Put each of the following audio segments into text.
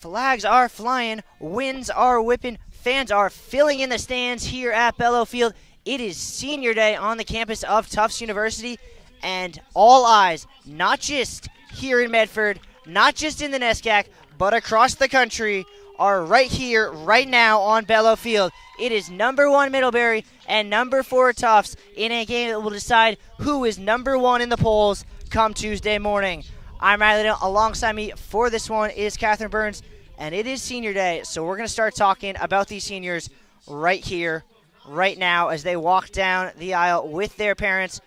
Flags are flying, winds are whipping, fans are filling in the stands here at Bellow Field. It is senior day on the campus of Tufts University, and all eyes, not just here in Medford, not just in the NESCAC, but across the country, are right here, right now on Bellow Field. It is number 1 Middlebury and number 4 Tufts in a game that will decide who is number 1 in the polls come Tuesday morning. I'm Riley. Alongside me for this one is Catherine Burns, and it is senior day, so we're going to start talking about these seniors right here, right now, as they walk down the aisle with their parents.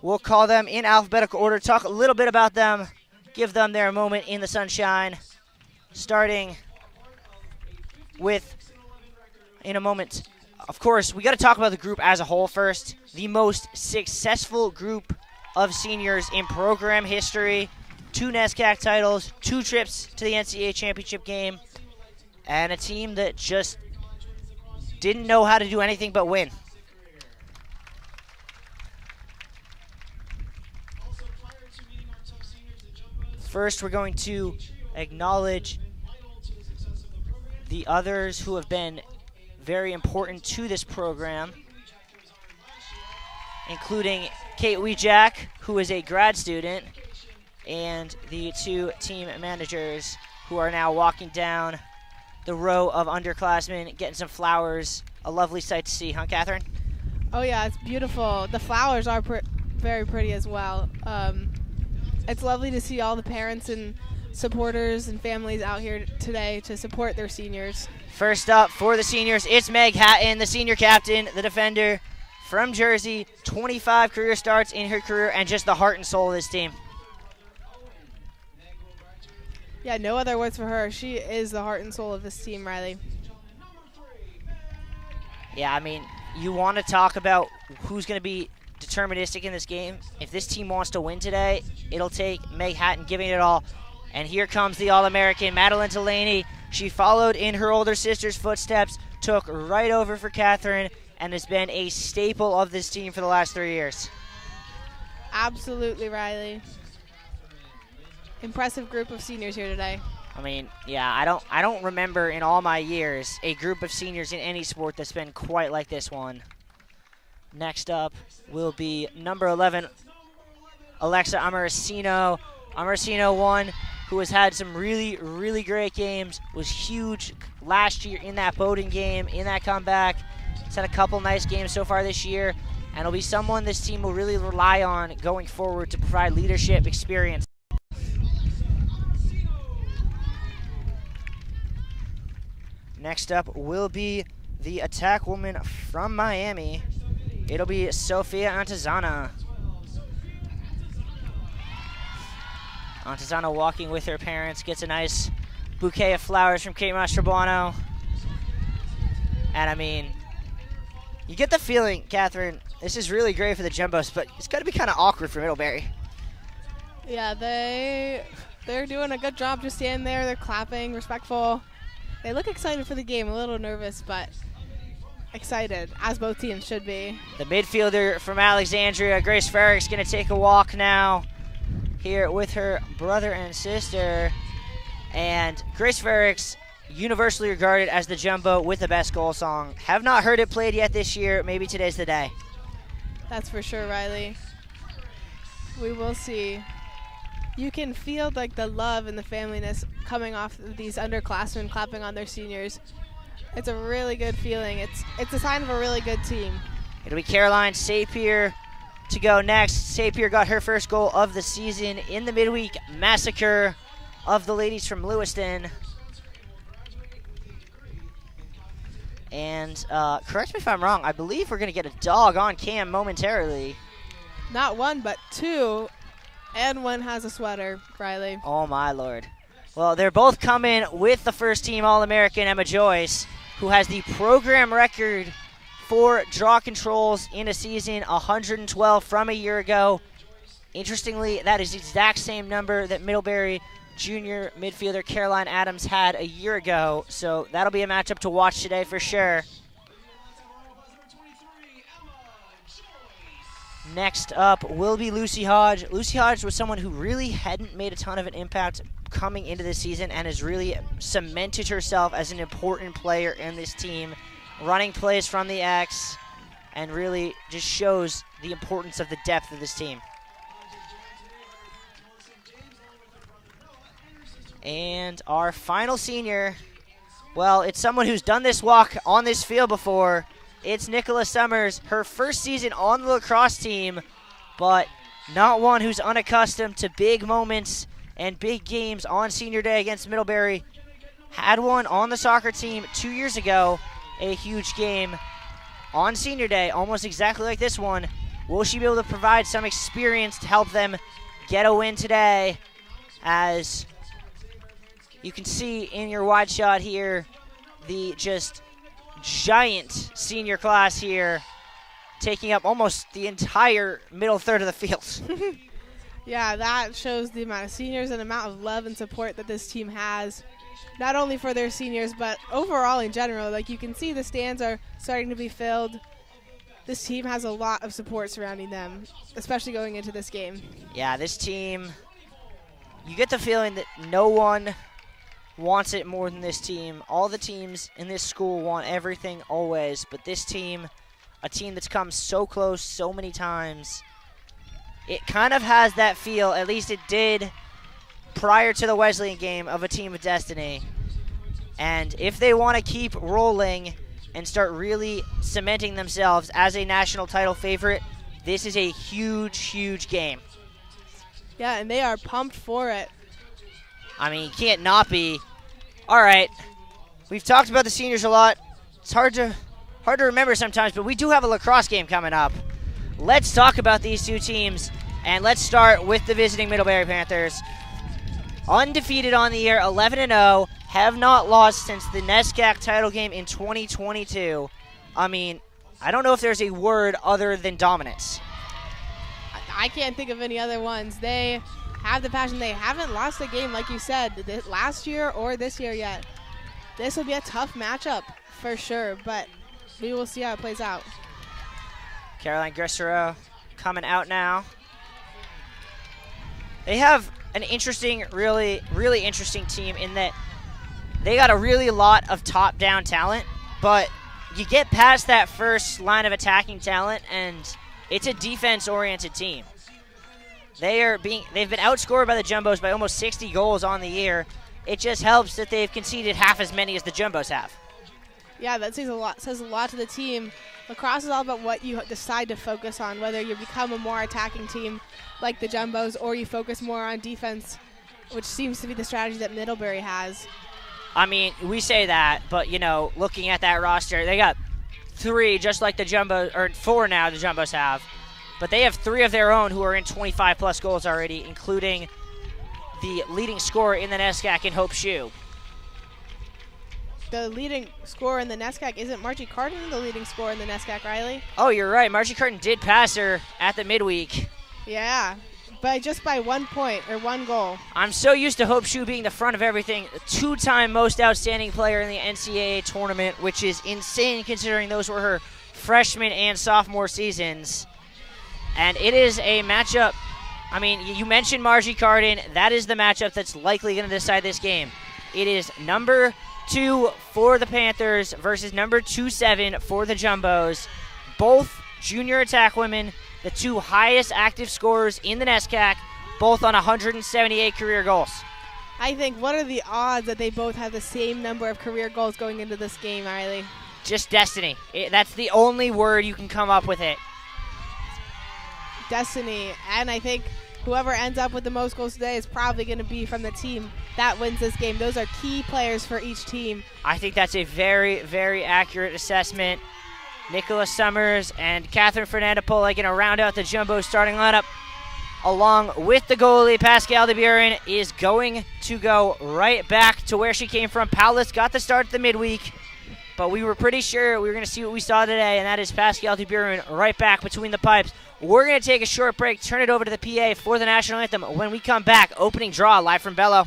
We'll call them in alphabetical order, talk a little bit about them, give them their moment in the sunshine, starting with, in a moment, of course, we got to talk about the group as a whole first. The most successful group of seniors in program history. 2 NESCAC titles, 2 trips to the NCAA championship game, and a team that just didn't know how to do anything but win. First, we're going to acknowledge the others who have been very important to this program, including Kate Wejack, who is a grad student, and the 2 team managers who are now walking down the row of underclassmen, getting some flowers. A lovely sight to see, huh, Catherine? Oh, yeah, it's beautiful. The flowers are very pretty as well. It's lovely to see all the parents and supporters and families out here today to support their seniors. First up for the seniors, it's Meg Hatton, the senior captain, the defender from Jersey. 25 career starts in her career and just the heart and soul of this team. Yeah, no other words for her. She is the heart and soul of this team, Riley. Yeah, I mean, you want to talk about who's going to be deterministic in this game. If this team wants to win today, it'll take Meg Hatton giving it all. And here comes the All-American, Madeline Delaney. She followed in her older sister's footsteps, took right over for Catherine, and has been a staple of this team for the last 3 years. Absolutely, Riley. Impressive group of seniors here today. I mean, yeah, I don't remember in all my years a group of seniors in any sport that's been quite like this one. Next up will be number 11, Alexa Amaracino. Amaracino, one who has had some really, really great games, was huge last year in that Bowdoin game, in that comeback. He's had a couple nice games so far this year, and will be someone this team will really rely on going forward to provide leadership experience. Next up will be the attack woman from Miami. It'll be Sofia Antezana. Antezana walking with her parents, gets a nice bouquet of flowers from Kate Mastrobuono. And I mean, you get the feeling, Catherine, this is really great for the Jumbos, but it's going to be kind of awkward for Middlebury. Yeah, they're doing a good job just standing there. They're clapping, respectful. They look excited for the game, a little nervous, but excited, as both teams should be. The midfielder from Alexandria, Grace Farrick's going to take a walk now here with her brother and sister. And Grace Farrick's universally regarded as the Jumbo with the best goal song. Have not heard it played yet this year. Maybe today's the day. That's for sure, Riley. We will see. You can feel like the love and the familyness coming off of these underclassmen clapping on their seniors. It's a really good feeling. It's a sign of a really good team. It'll be Caroline Sapir to go next. Sapir got her first goal of the season in the midweek massacre of the ladies from Lewiston. And correct me if I'm wrong, I believe we're going to get a dog on cam momentarily. Not one, but 2. And one has a sweater, Riley. Oh, my Lord. Well, they're both coming with the first-team All-American, Emma Joyce, who has the program record for draw controls in a season, 112 from a year ago. Interestingly, that is the exact same number that Middlebury junior midfielder Caroline Adams had a year ago. So that'll be a matchup to watch today for sure. Next up will be Lucy Hodge. Lucy Hodge was someone who really hadn't made a ton of an impact coming into this season and has really cemented herself as an important player in this team, running plays from the X, and really just shows the importance of the depth of this team. And our final senior, well, it's someone who's done this walk on this field before. It's Nicholas Summers, her first season on the lacrosse team, but not one who's unaccustomed to big moments and big games on senior day against Middlebury. Had one on the soccer team 2 years ago, a huge game on senior day, almost exactly like this one. Will she be able to provide some experience to help them get a win today? As you can see in your wide shot here, the just giant senior class here taking up almost the entire middle third of the field. Yeah, that shows the amount of seniors and amount of love and support that this team has, not only for their seniors, but overall in general. Like, you can see the stands are starting to be filled. This team has a lot of support surrounding them, especially going into this game. Yeah, this team, you get the feeling that no one wants it more than this team. All the teams in this school want everything always, but this team, a team that's come so close so many times, it kind of has that feel, at least it did prior to the Wesleyan game, of a team of destiny. And if they want to keep rolling and start really cementing themselves as a national title favorite, this is a huge, huge game. Yeah, and they are pumped for it. I mean, you can't not be. All right, we've talked about the seniors a lot. It's hard to remember sometimes, but we do have a lacrosse game coming up. Let's talk about these two teams, and let's start with the visiting Middlebury Panthers. Undefeated on the year, 11-0, have not lost since the NESCAC title game in 2022. I mean, I don't know if there's a word other than dominance. I can't think of any other ones. They have the passion. They haven't lost a game, like you said, last year or this year yet. This will be a tough matchup for sure, but we will see how it plays out. Caroline Grissero coming out now. They have an interesting, really, really interesting team in that they got a really lot of top-down talent, but you get past that first line of attacking talent, and it's a defense-oriented team. They've been outscored by the Jumbos by almost 60 goals on the year. It just helps that they've conceded half as many as the Jumbos have. Yeah, that says a lot to the team. Lacrosse is all about what you decide to focus on, whether you become a more attacking team like the Jumbos or you focus more on defense, which seems to be the strategy that Middlebury has. I mean, we say that, but, you know, looking at that roster, they got 3 just like the Jumbos, or 4 now the Jumbos have. But they have 3 of their own who are in 25-plus goals already, including the leading scorer in the NESCAC in Hope Shue. The leading scorer in the NESCAC, isn't Margie Carden the leading scorer in the NESCAC, Riley? Oh, you're right. Margie Carden did pass her at the midweek. Yeah, just by 1 point or 1 goal. I'm so used to Hope Shue being the front of everything. 2-time most outstanding player in the NCAA tournament, which is insane considering those were her freshman and sophomore seasons. And it is a matchup. I mean, you mentioned Margie Carden. That is the matchup that's likely going to decide this game. It is number 2 for the Panthers versus number 27 for the Jumbos. Both junior attack women, the 2 highest active scorers in the NESCAC, both on 178 career goals. I think, what are the odds that they both have the same number of career goals going into this game, Riley? Just destiny. That's the only word you can come up with it. Destiny, and I think whoever ends up with the most goals today is probably going to be from the team that wins this game. Those are key players for each team. I think that's a very, very accurate assessment. Nicholas Summers and Catherine Fernandopola going to round out the Jumbo starting lineup, along with the goalie, Pascal DeBuren, is going to go right back to where she came from. Paulus got the start at the midweek, but we were pretty sure we were going to see what we saw today, and that is Pascal DeBuren right back between the pipes. We're going to take a short break, turn it over to the PA for the national anthem. When we come back, opening draw live from Bello.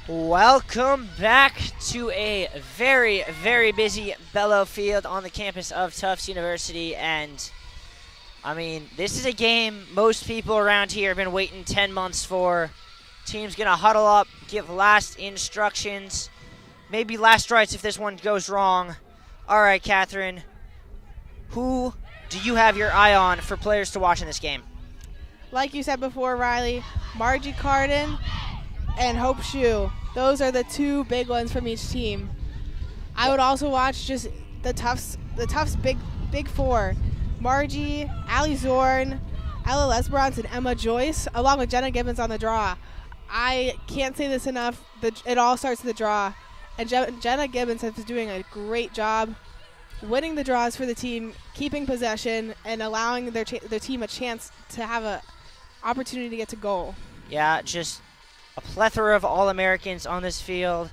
Welcome back to a very, very busy Bello Field on the campus of Tufts University. And, I mean, this is a game most people around here have been waiting 10 months for. Team's going to huddle up, give last instructions, maybe last rites if this one goes wrong. All right, Catherine, who do you have your eye on for players to watch in this game? Like you said before, Riley, Margie Carden and Hope Shue. Those are the two big ones from each team. I would also watch just the Tufts big four. Margie, Allie Zorn, Ella Lesbrance, and Emma Joyce, along with Jenna Gibbons on the draw. I can't say this enough. It all starts with the draw. And Jenna Gibbons is doing a great job winning the draws for the team, keeping possession, and allowing their team a chance to have an opportunity to get to goal. Yeah, just a plethora of All-Americans on this field.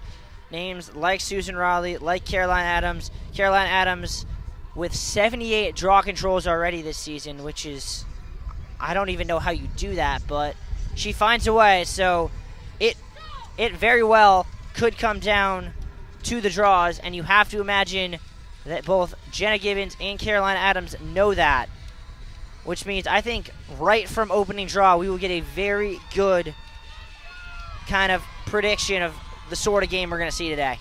Names like Susan Raleigh, like Caroline Adams. Caroline Adams with 78 draw controls already this season, which is, I don't even know how you do that, but she finds a way. So it very well could come down to the draws, and you have to imagine that both Jenna Gibbons and Caroline Adams know that, which means I think right from opening draw we will get a very good kind of prediction of the sort of game we're going to see today.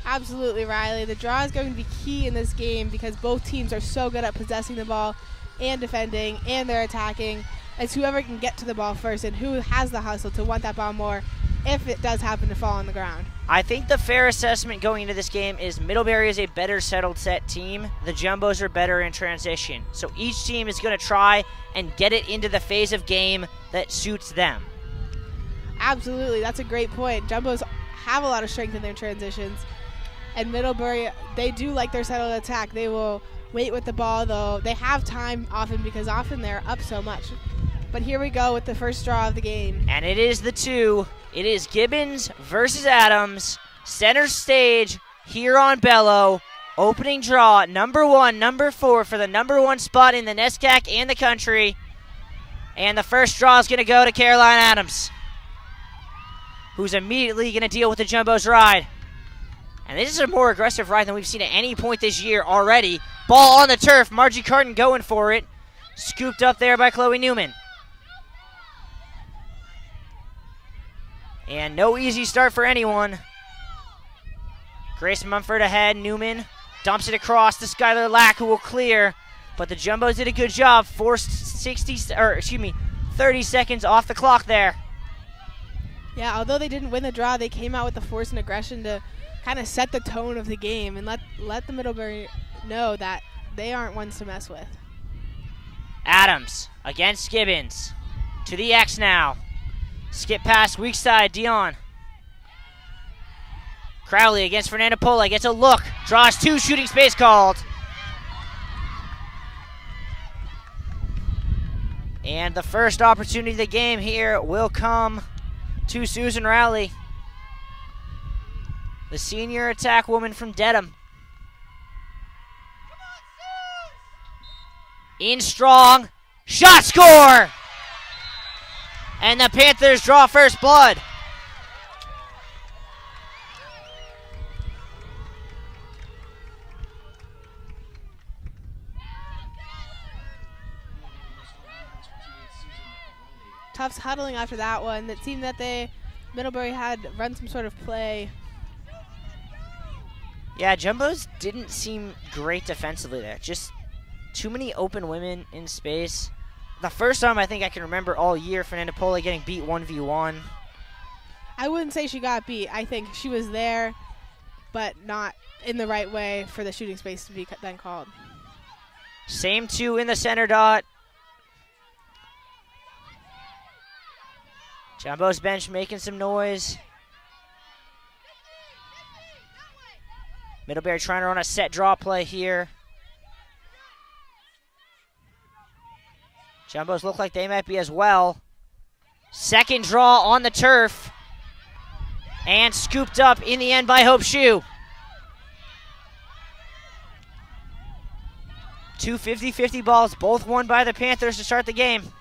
Absolutely, Riley. The draw is going to be key in this game because both teams are so good at possessing the ball and defending, and they're attacking. It's whoever can get to the ball first and who has the hustle to want that ball more if it does happen to fall on the ground. I think the fair assessment going into this game is Middlebury is a better settled set team. The Jumbos are better in transition. So each team is going to try and get it into the phase of game that suits them. Absolutely. That's a great point. Jumbos have a lot of strength in their transitions. And Middlebury, they do like their settled attack. They will wait with the ball, though. They have time often because often they're up so much. But here we go with the first draw of the game. And it is the two. It is Gibbons versus Adams. Center stage here on Bello. Opening draw, number 1, number 4 for the number 1 spot in the NESCAC and the country. And the first draw is going to go to Caroline Adams, who's immediately going to deal with the Jumbos ride. And this is a more aggressive ride than we've seen at any point this year already. Ball on the turf. Margie Carton going for it. Scooped up there by Chloe Newman. And no easy start for anyone. Grace Mumford ahead. Newman dumps it across to Skylar Lack, who will clear. But the Jumbos did a good job. Forced 30 seconds off the clock there. Yeah, although they didn't win the draw, they came out with the force and aggression to kind of set the tone of the game and let the Middlebury know that they aren't ones to mess with. Adams against Gibbons. To the X now. Skip pass, weak side, Dion. Crowley against Fernanda Pola, gets a look. Draws 2, shooting space called. And the first opportunity of the game here will come to Susan Rowley, the senior attack woman from Dedham. In strong, shot score! And the Panthers draw first blood. Tufts huddling after that one. It seemed that Middlebury had run some sort of play. Yeah, Jumbos didn't seem great defensively there. Just too many open women in space. The first time I think I can remember all year, Fernanda Pola getting beat 1v1. I wouldn't say she got beat. I think she was there, but not in the right way for the shooting space to be then called. Same 2 in the center dot. Jumbos bench making some noise. Middlebury trying to run a set draw play here. Jumbos look like they might be as well. Second draw on the turf. And scooped up in the end by Hope Shue. 2 50-50 balls, both won by the Panthers to start the game.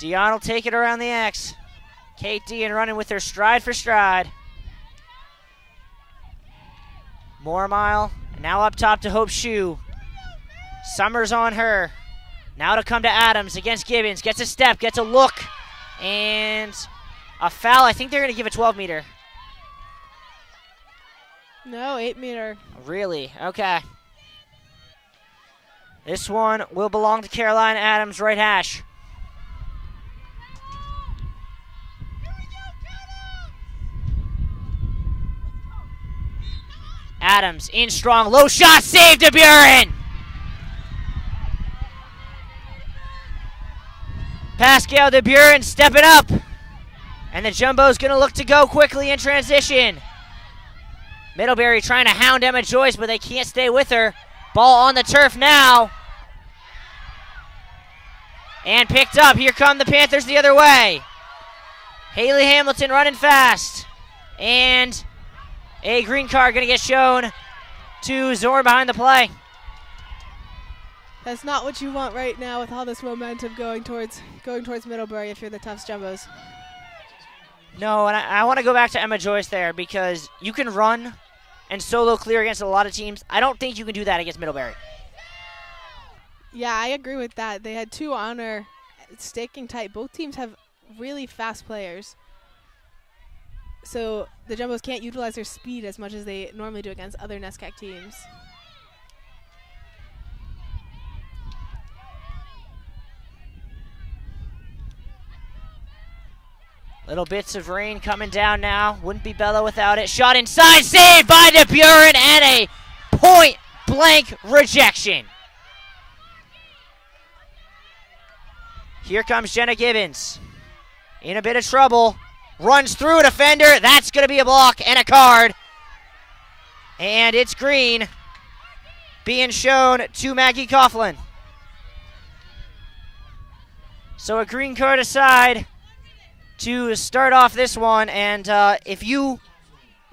Dion will take it around the X. Kate Dean running with her stride for stride. More mile. Now up top to Hope Shue. Summers on her. Now to come to Adams against Gibbons. Gets a step, gets a look. And a foul. I think they're going to give a 12-meter. No, 8-meter. Really? Okay. This one will belong to Caroline Adams, right hash. Adams in strong, low shot, save to Buren. Pascal de Buren stepping up. And the Jumbo's going to look to go quickly in transition. Middlebury trying to hound Emma Joyce, but they can't stay with her. Ball on the turf now. And picked up. Here come the Panthers the other way. Haley Hamilton running fast. And a green card going to get shown to Zorn behind the play. That's not what you want right now with all this momentum going towards Middlebury if you're the Tufts Jumbos. No, and I want to go back to Emma Joyce there because you can run and solo clear against a lot of teams. I don't think you can do that against Middlebury. Yeah, I agree with that. They had two on her, staking tight. Both teams have really fast players. So the Jumbos can't utilize their speed as much as they normally do against other NESCAC teams. Little bits of rain coming down now. Wouldn't be Bella without it. Shot inside, saved by de Buren, and a point-blank rejection. Here comes Jenna Gibbons. In a bit of trouble. Runs through a defender. That's going to be a block and a card. And it's green. Being shown to Maggie Coughlin. So a green card aside to start off this one, and if you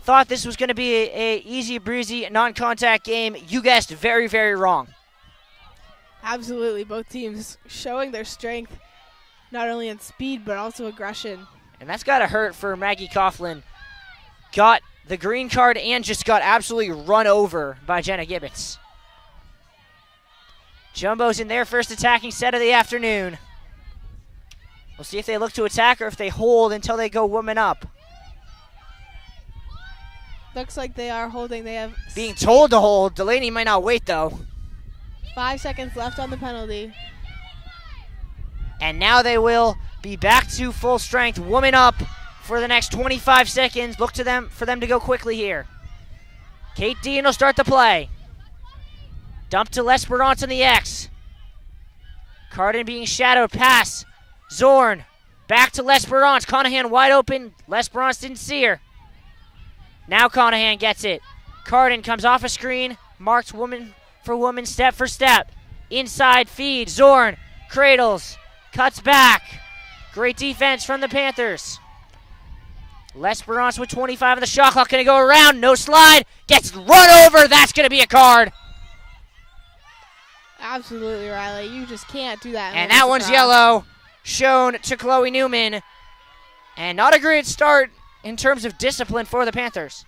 thought this was going to be a easy breezy non-contact game, you guessed very, very wrong. Absolutely, both teams showing their strength not only in speed but also aggression. And that's got to hurt for Maggie Coughlin. Got the green card and just got absolutely run over by Jenna Gibbons. Jumbo's in their first attacking set of the afternoon. We'll see if they look to attack or if they hold until they go woman up. Looks like they are holding. They have being told to hold. Delaney might not wait, though. 5 seconds left on the penalty. And now they will be back to full strength. Woman up for the next 25 seconds. Look to them for them to go quickly here. Kate Dean will start the play. Dump to L'Esperance on the X. Carden being shadowed. Pass. Zorn, back to L'Esperance. Conahan wide open. L'Esperance didn't see her. Now Conahan gets it. Carden comes off a screen. Marks woman for woman, step for step. Inside feed. Zorn cradles. Cuts back. Great defense from the Panthers. L'Esperance with 25 on the shot clock. Going to go around. No slide. Gets run over. That's going to be a card. Absolutely, Riley. You just can't do that. And that one's yellow. Shown to Chloe Newman. And not a great start in terms of discipline for the Panthers.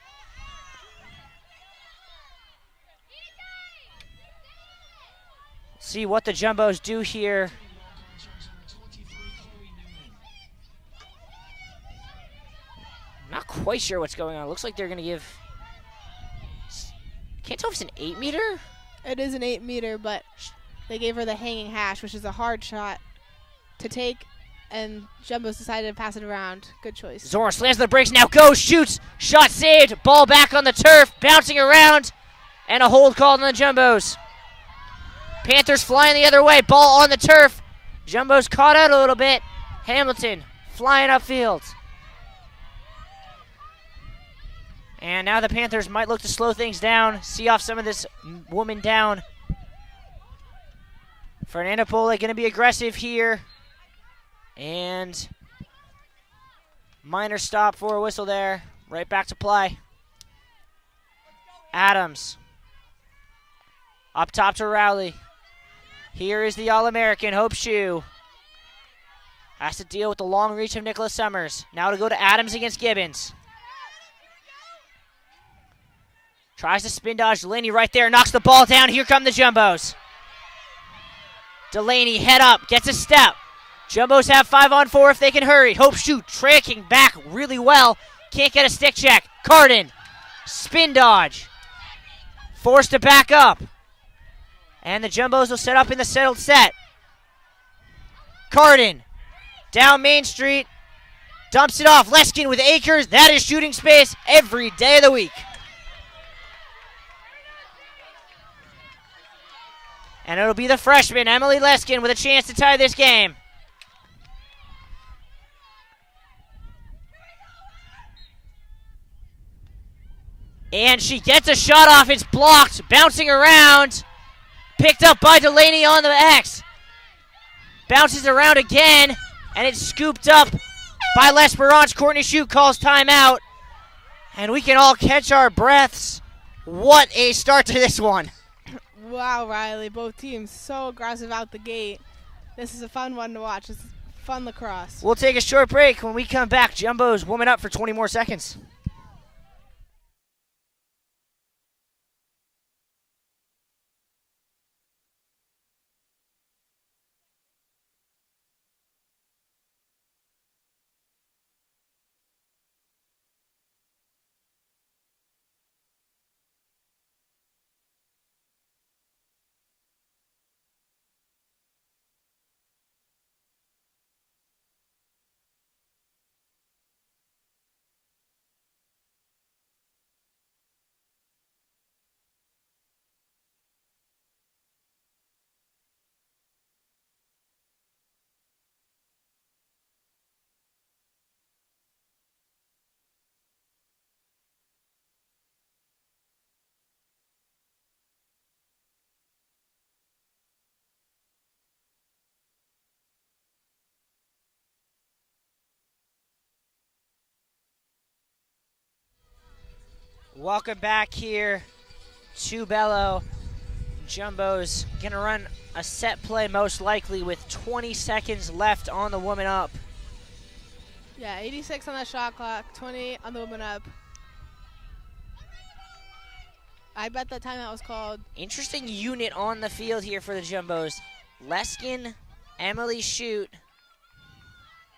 See what the Jumbos do here. Not quite sure what's going on. Looks like they're going to give... Can't tell if it's an 8-meter? It is an 8-meter, but they gave her the hanging hash, which is a hard shot to take, and Jumbos decided to pass it around. Good choice. Zorn slams the brakes, now goes, shoots, shot saved, ball back on the turf, bouncing around, and a hold called on the Jumbos. Panthers flying the other way, ball on the turf. Jumbos caught out a little bit. Hamilton flying upfield. And now the Panthers might look to slow things down, see off some of this woman down. Fernanda Pole going to be aggressive here. And minor stop for a whistle there. Right back to play. Adams. Up top to Rowley. Here is the All-American, Hope Shue. Has to deal with the long reach of Nicholas Summers. Now to go to Adams against Gibbons. Tries to spin dodge. Delaney right there. Knocks the ball down. Here come the Jumbos. Delaney head up. Gets a step. Jumbos have 5-on-4 if they can hurry. Hope shoot. Tracking back really well. Can't get a stick check. Carden. Spin dodge. Forced to back up. And the Jumbos will set up in the settled set. Carden. Down Main Street. Dumps it off. Leskin with Akers. That is shooting space every day of the week. And it'll be the freshman, Emily Leskin, with a chance to tie this game. And she gets a shot off. It's blocked. Bouncing around. Picked up by Delaney on the X. Bounces around again. And it's scooped up by L'Esperance. Courtney Shute calls timeout. And we can all catch our breaths. What a start to this one. Wow, Riley. Both teams so aggressive out the gate. This is a fun one to watch. It's fun lacrosse. We'll take a short break. When we come back, Jumbo's warming up for 20 more seconds. Welcome back here to Bello. Jumbo's going to run a set play most likely with 20 seconds left on the woman up. Yeah, 86 on the shot clock, 20 on the woman up. I bet that timeout was called. Interesting unit on the field here for the Jumbos. Leskin, Emily Shute,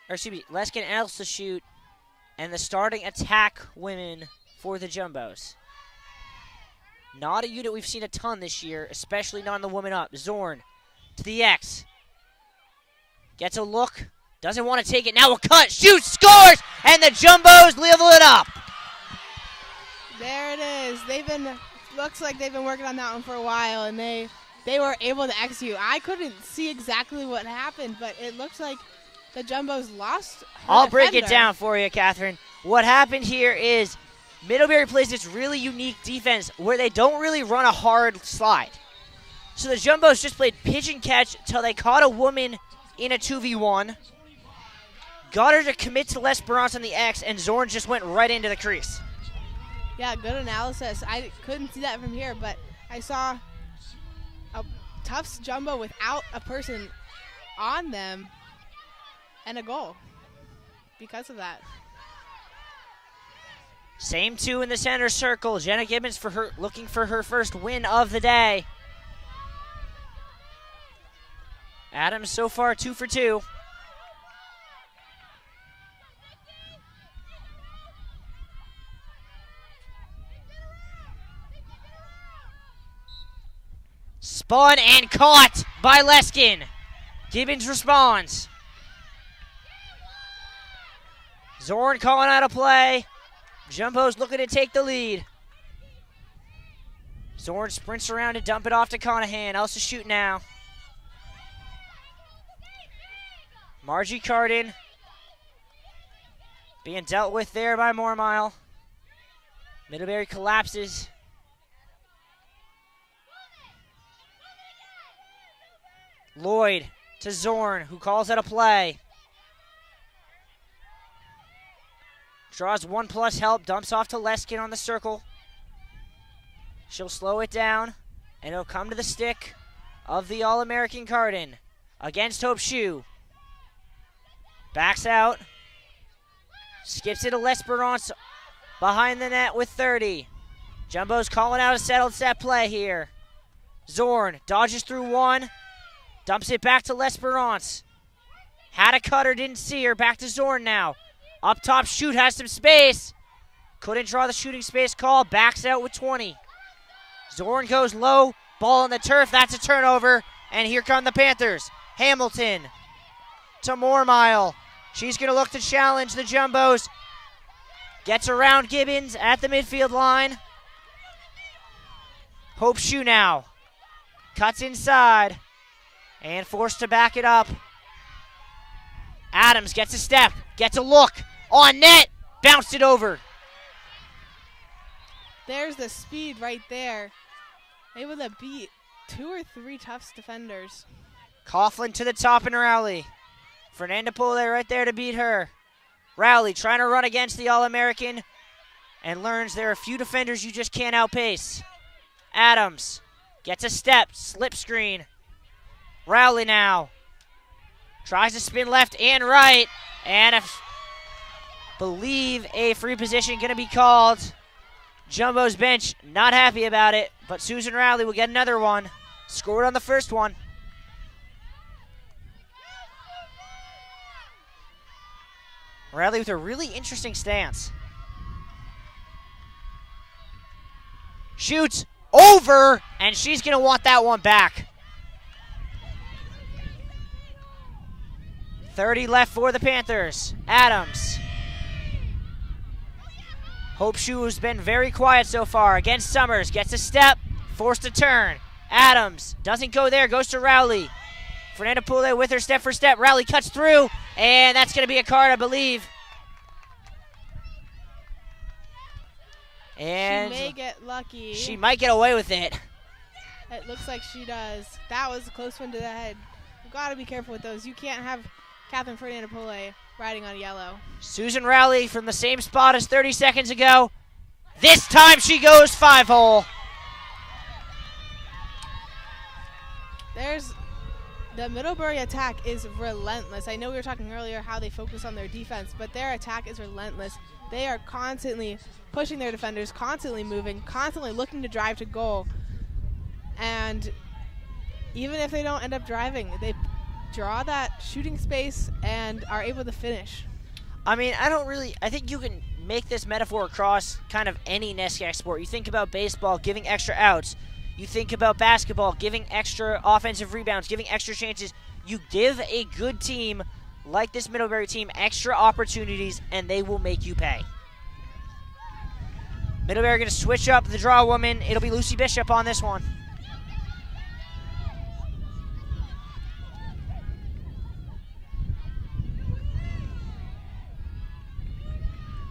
or excuse me, Leskin, Elsa Shute, and the starting attack women for the Jumbos. Not a unit we've seen a ton this year, especially not on the woman up. Zorn to the X. Gets a look. Doesn't want to take it. Now a cut. Shoots. Scores. And the Jumbos level it up. There it is. Looks like they've been working on that one for a while, and they were able to execute. I couldn't see exactly what happened, but it looks like the Jumbos lost. I'll break it down for you, Catherine. What happened here is Middlebury plays this really unique defense where they don't really run a hard slide. So the Jumbos just played pitch and catch till they caught a woman in a 2v1. Got her to commit to L'Esperance on the X, and Zorn just went right into the crease. Yeah, good analysis. I couldn't see that from here, but I saw a Tufts Jumbo without a person on them and a goal because of that. Same two in the center circle. Jenna Gibbons looking for her first win of the day. Adams so far 2 for 2. Spun and caught by Leskin. Gibbons responds. Zorn calling out a play. Jumbo's looking to take the lead. Zorn sprints around to dump it off to Conahan. Elsa Shute now. Margie Carden being dealt with there by Mormile. Middlebury collapses. Lloyd to Zorn, who calls out a play. Draws 1+ help, dumps off to Leskin on the circle. She'll slow it down, and it'll come to the stick of the All-American Carden against Hope Shoe. Backs out. Skips it to L'Esperance behind the net with 30. Jumbo's calling out a settled set play here. Zorn dodges through one. Dumps it back to L'Esperance. Had a cutter, didn't see her. Back to Zorn now. Up top, shoot, has some space. Couldn't draw the shooting space call. Backs out with 20. Zorn goes low. Ball on the turf. That's a turnover. And here come the Panthers. Hamilton to Moormile. She's going to look to challenge the Jumbos. Gets around Gibbons at the midfield line. Hope Shoe now. Cuts inside. And forced to back it up. Adams gets a step. Gets a look. On net. Bounced it over. There's the speed right there. Able to beat 2 or 3 Tufts defenders. Coughlin to the top and Rowley. Fernanda Pole right there to beat her. Rowley trying to run against the All-American and learns there are a few defenders you just can't outpace. Adams gets a step, slip screen. Rowley now tries to spin left and right, and I believe a free position going to be called. Jumbo's bench not happy about it, but Susan Rowley will get another one. Scored on the first one. Rowley with a really interesting stance. Shoots over, and she's going to want that one back. 30 left for the Panthers. Adams. Hope Shoe has been very quiet so far. Against Summers. Gets a step. Forced to turn. Adams doesn't go there. Goes to Rowley. Fernanda Pule with her step for step. Rowley cuts through. And that's going to be a card, I believe. And she may get lucky. She might get away with it. It looks like she does. That was a close one to the head. You've got to be careful with those. You can't have Catherine Fernanda Pule riding on yellow. Susan Rowley from the same spot as 30 seconds ago. This time she goes 5-hole. There's the Middlebury attack is relentless. I know we were talking earlier how they focus on their defense, but their attack is relentless. They are constantly pushing their defenders, constantly moving, constantly looking to drive to goal. And even if they don't end up driving, they draw that shooting space and are able to finish. I mean, I think you can make this metaphor across kind of any NESCAC sport. You think about baseball, giving extra outs. You think about basketball, giving extra offensive rebounds, giving extra chances. You give a good team like this Middlebury team extra opportunities, and they will make you pay. Middlebury going to switch up the draw woman. It'll be Lucy Bishop on this one.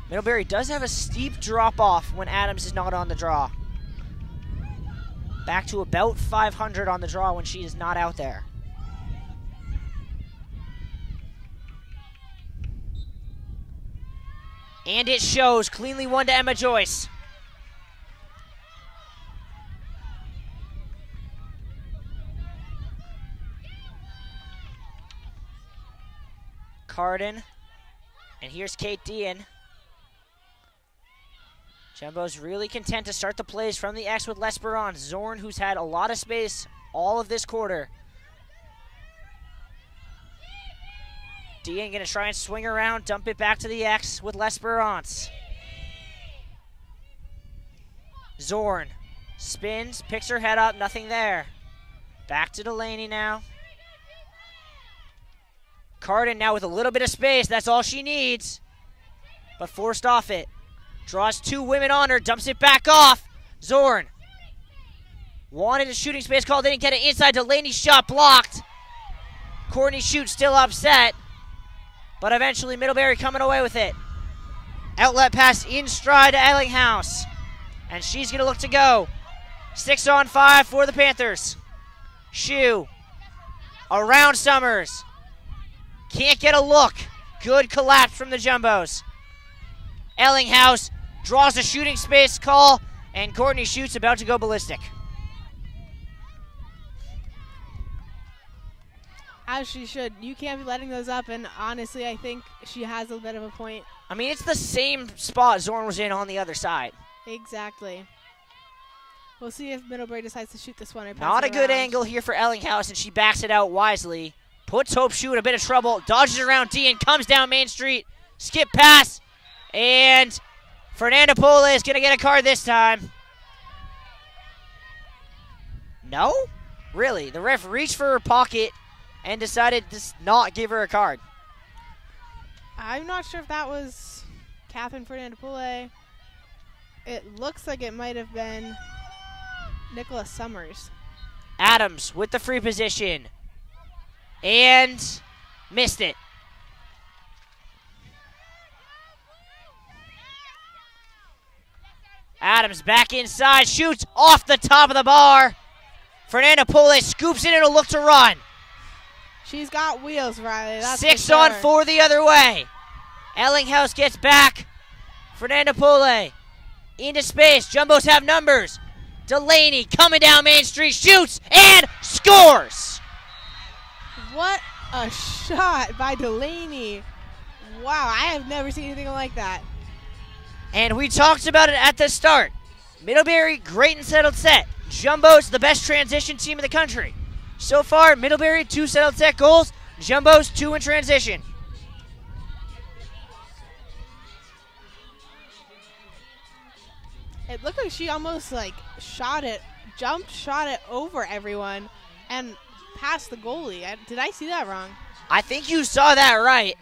Middlebury does have a steep drop-off when Adams is not on the draw. Back to about 500 on the draw when she is not out there. And it shows. Cleanly won to Emma Joyce. Carden. And here's Kate Dean. Jumbo's really content to start the plays from the X with L'Esperance. Zorn, who's had a lot of space all of this quarter. Dean going to try and swing around, dump it back to the X with L'Esperance. Zorn spins, picks her head up, nothing there. Back to Delaney now. Carden now with a little bit of space, that's all she needs. But forced off it. Draws 2 women on her, dumps it back off. Zorn wanted a shooting space call, didn't get it inside. Delaney's shot blocked. Courtney Shute still upset. But eventually Middlebury coming away with it. Outlet pass in stride to Ellinghouse. And she's going to look to go. 6-on-5 for the Panthers. Shue around Summers. Can't get a look. Good collapse from the Jumbos. Ellinghouse draws a shooting space call, and Courtney Shute's about to go ballistic. As she should. You can't be letting those up, and honestly, I think she has a bit of a point. I mean, it's the same spot Zorn was in on the other side. Exactly. We'll see if Middlebury decides to shoot this one or pass Not a it good around. angle here for Ellinghausen, and she backs it out wisely. Puts Hope Shoe in a bit of trouble, dodges around D and comes down Main Street. Skip pass, and Fernanda Pole is going to get a card this time. No? Really? The ref reached for her pocket and decided to not give her a card. I'm not sure if that was Catherine Fernanda Pole. It looks like it might have been Nicholas Summers. Adams with the free position. And missed it. Adams back inside, shoots off the top of the bar. Fernanda Pole scoops it and will look to run. She's got wheels, Riley. That's 6 for on sure. 4 the other way. Ellinghaus gets back. Fernanda Pole into space. Jumbos have numbers. Delaney coming down Main Street, shoots and scores. What a shot by Delaney. Wow, I have never seen anything like that. And we talked about it at the start. Middlebury, great and settled set. Jumbo's the best transition team in the country. So far, Middlebury, 2 settled set goals. Jumbo's 2 in transition. It looked like she almost like shot it over everyone and past the goalie. Did I see that wrong? I think you saw that right.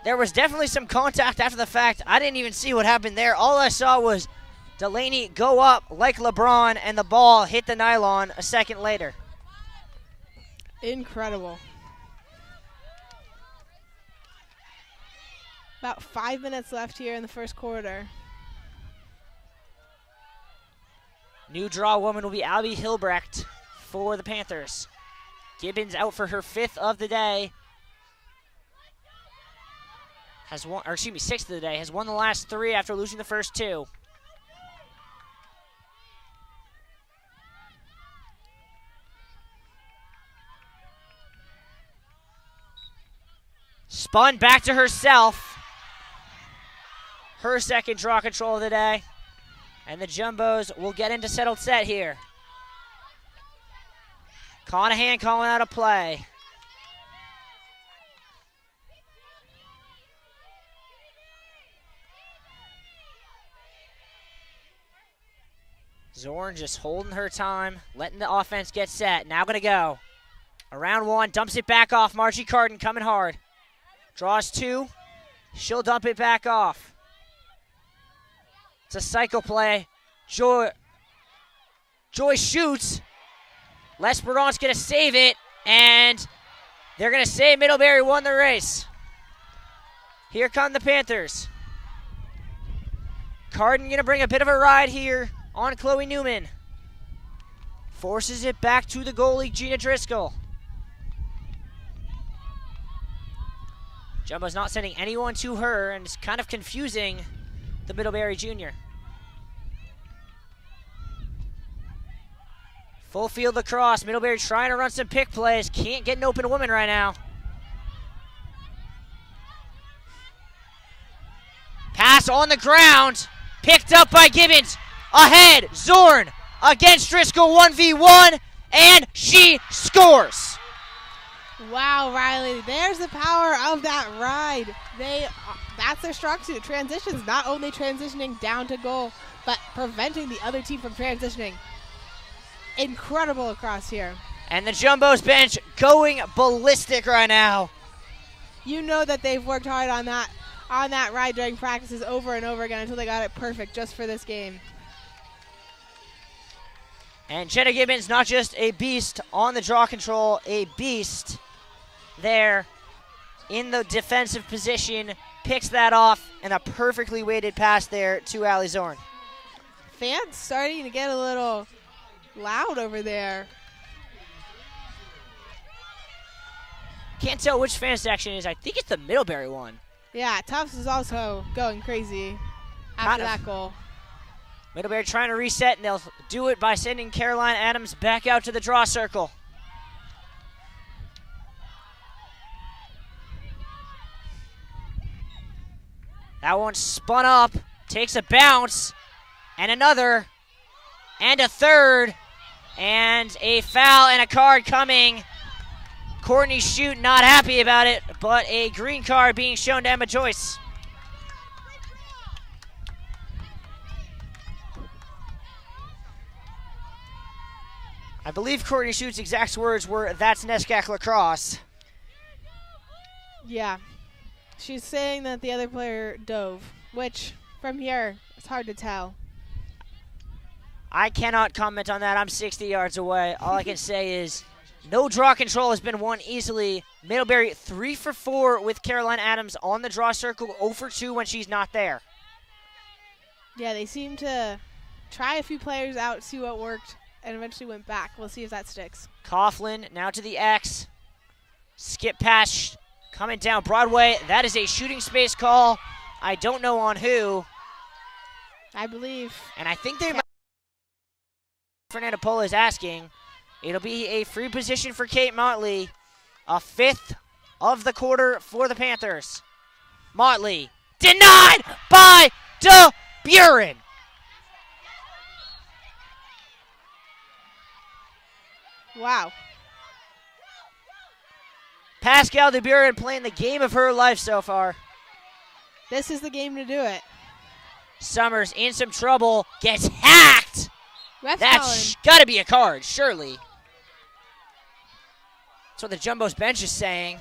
There was definitely some contact after the fact. I didn't even see what happened there. All I saw was Delaney go up like LeBron and the ball hit the nylon a second later. Incredible. About 5 minutes left here in the first quarter. New draw woman will be Abby Hilbrecht for the Panthers. Gibbons out for her 5th of the day. Has won, or excuse me, 6th of the day. Has won the last 3 after losing the first 2. Spun back to herself. Her 2nd draw control of the day. And the Jumbos will get into settled set here. Conahan calling out a play. Zorn just holding her time, letting the offense get set. Now going to go. Around 1, dumps it back off. Margie Carden coming hard. Draws 2. She'll dump it back off. It's a cycle play. Joy shoots. L'Esperance's going to save it, and they're going to say Middlebury won the race. Here come the Panthers. Carden going to bring a bit of a ride here on Chloe Newman. Forces it back to the goalie, Gina Driscoll. Jumbo's not sending anyone to her, and it's kind of confusing the Middlebury junior. Full field lacrosse. Middlebury trying to run some pick plays. Can't get an open woman right now. Pass on the ground. Picked up by Gibbons. Ahead. Zorn against Driscoll 1v1. And she scores. Wow, Riley. There's the power of that ride. That's their strong suit. Transitions, not only transitioning down to goal, but preventing the other team from transitioning. Incredible across here. And the Jumbos bench going ballistic right now. You know that they've worked hard on that ride during practices over and over again until they got it perfect just for this game. And Jenna Gibbons, not just a beast on the draw control, a beast there in the defensive position, picks that off, and a perfectly weighted pass there to Allie Zorn. Fans starting to get a little loud over there. Can't tell which fan section it is. I think it's the Middlebury one. Yeah, Tufts is also going crazy after that goal. Middlebury trying to reset, and they'll do it by sending Caroline Adams back out to the draw circle. That one spun up, takes a bounce, and another, and a third, and a foul and a card coming. Courtney Shute not happy about it, but a green card being shown to Emma Joyce. I believe Courtney Schute's exact words were, "That's NESCAC lacrosse." Yeah. She's saying that the other player dove, which from here, it's hard to tell. I cannot comment on that. I'm 60 yards away. All I can say is no draw control has been won easily. Middlebury 3 for 4 with Caroline Adams on the draw circle, 0 for 2 when she's not there. Yeah, they seem to try a few players out, see what worked, and eventually went back. We'll see if that sticks. Coughlin now to the X. Skip pass coming down Broadway. That is a shooting space call. I don't know on who. I believe. And I think they might. Fernanda Pola is asking. It'll be a free position for Kate Motley. A 5th of the quarter for the Panthers. Motley denied by DeBuren. Wow. Pascal DeBuren playing the game of her life so far. This is the game to do it. Summers in some trouble, gets hacked. That's got to be a card, surely. That's what the Jumbo's bench is saying.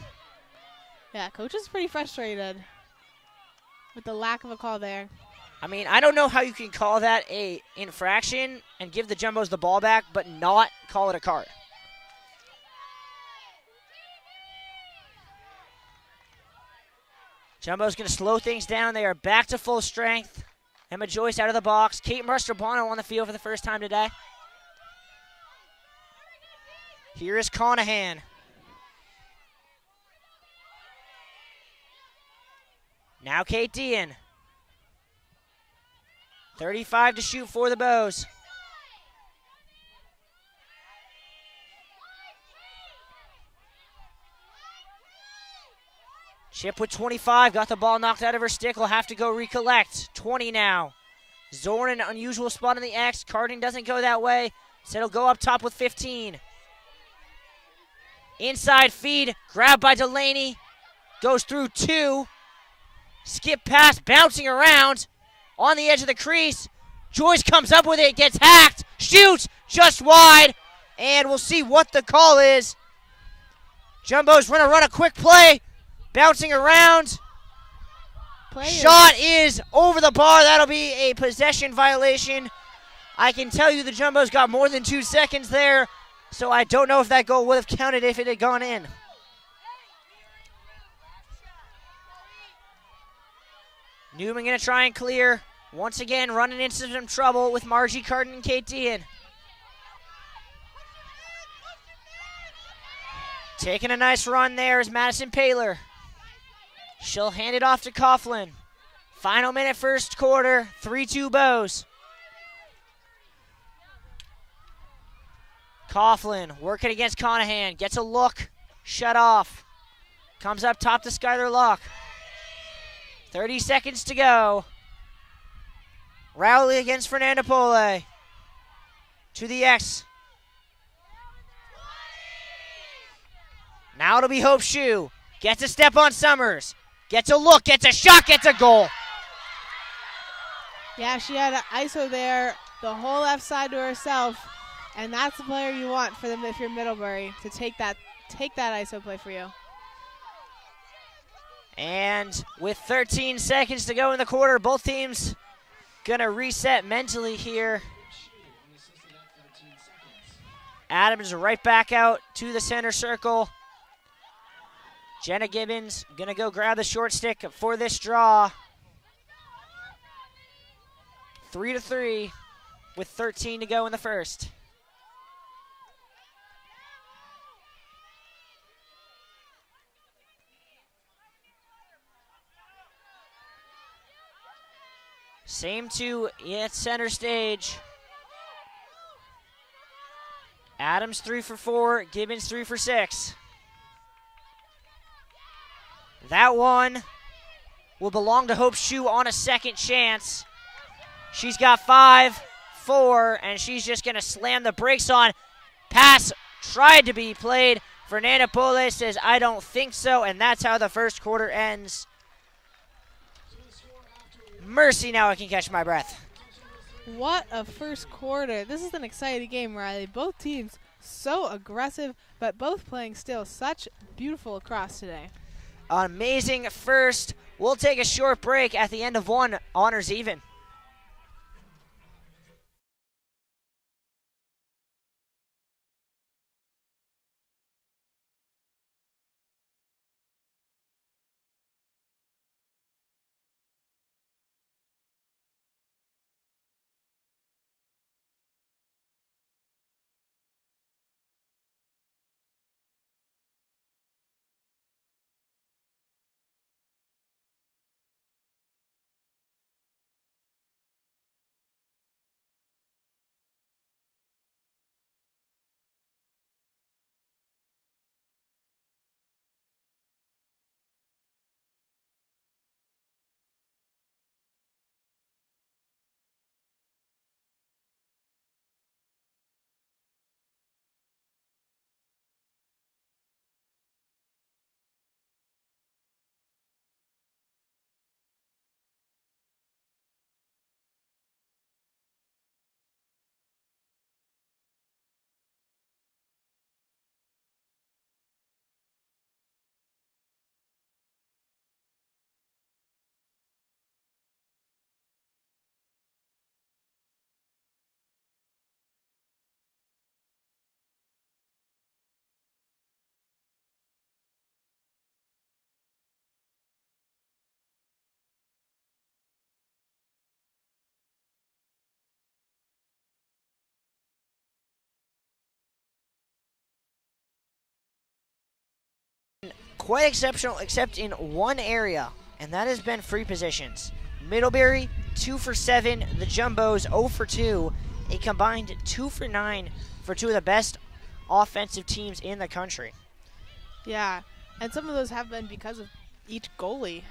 Yeah, coach is pretty frustrated with the lack of a call there. I mean, I don't know how you can call that a infraction and give the Jumbos the ball back, but not call it a card. Jumbo's going to slow things down. They are back to full strength. Emma Joyce out of the box. Kate Mastrobano on the field for the first time today. Here is Conahan. Now Kate Dean. 35 to shoot for the Bows. Chip with 25, got the ball knocked out of her stick, will have to go recollect. 20 now. Zorn in an unusual spot in the X. Carding doesn't go that way, so it'll go up top with 15. Inside feed, grabbed by Delaney. Goes through 2. Skip pass, bouncing around on the edge of the crease. Joyce comes up with it, gets hacked, shoots just wide, and we'll see what the call is. Jumbo's going to run a quick play. Bouncing around. Shot is over the bar. That'll be a possession violation. I can tell you the Jumbos got more than 2 seconds there, so I don't know if that goal would have counted if it had gone in. Newman going to try and clear. Once again, running into some trouble with Margie Carden and Kate Dean. Taking a nice run there is Madison Paylor. She'll hand it off to Coughlin. Final minute, first quarter, 3-2 Bows. Coughlin working against Conahan. Gets a look, shut off. Comes up top to Skylar Locke. 30 seconds to go. Rowley against Fernanda Pole. To the X. Now it'll be Hope Shue. Gets a step on Summers. Gets a look, gets a shot, gets a goal. Yeah, she had an ISO there, the whole left side to herself, and that's the player you want for them if you're Middlebury to take that ISO play for you. And with 13 seconds to go in the quarter, both teams gonna reset mentally here. Adams right back out to the center circle. Jenna Gibbons gonna go grab the short stick for this draw. 3-3 with 13 to go in the first. Same two at center stage. Adams 3 for 4, Gibbons 3 for 6. That one will belong to Hope Shue on a second chance. She's got 5, 4, and she's just going to slam the brakes on. Pass tried to be played. Fernanda Pole says, I don't think so, and that's how the first quarter ends. Mercy, now I can catch my breath. What a first quarter. This is an exciting game, Riley. Both teams so aggressive, but both playing still such beautiful lacrosse today. Amazing first. We'll take a short break. At the end of one, honors even. Quite exceptional, except in one area, and that has been free positions. Middlebury, 2 for 7. The Jumbos, 0 for 2. A combined 2 for 9 for two of the best offensive teams in the country. Yeah, and some of those have been because of each goalie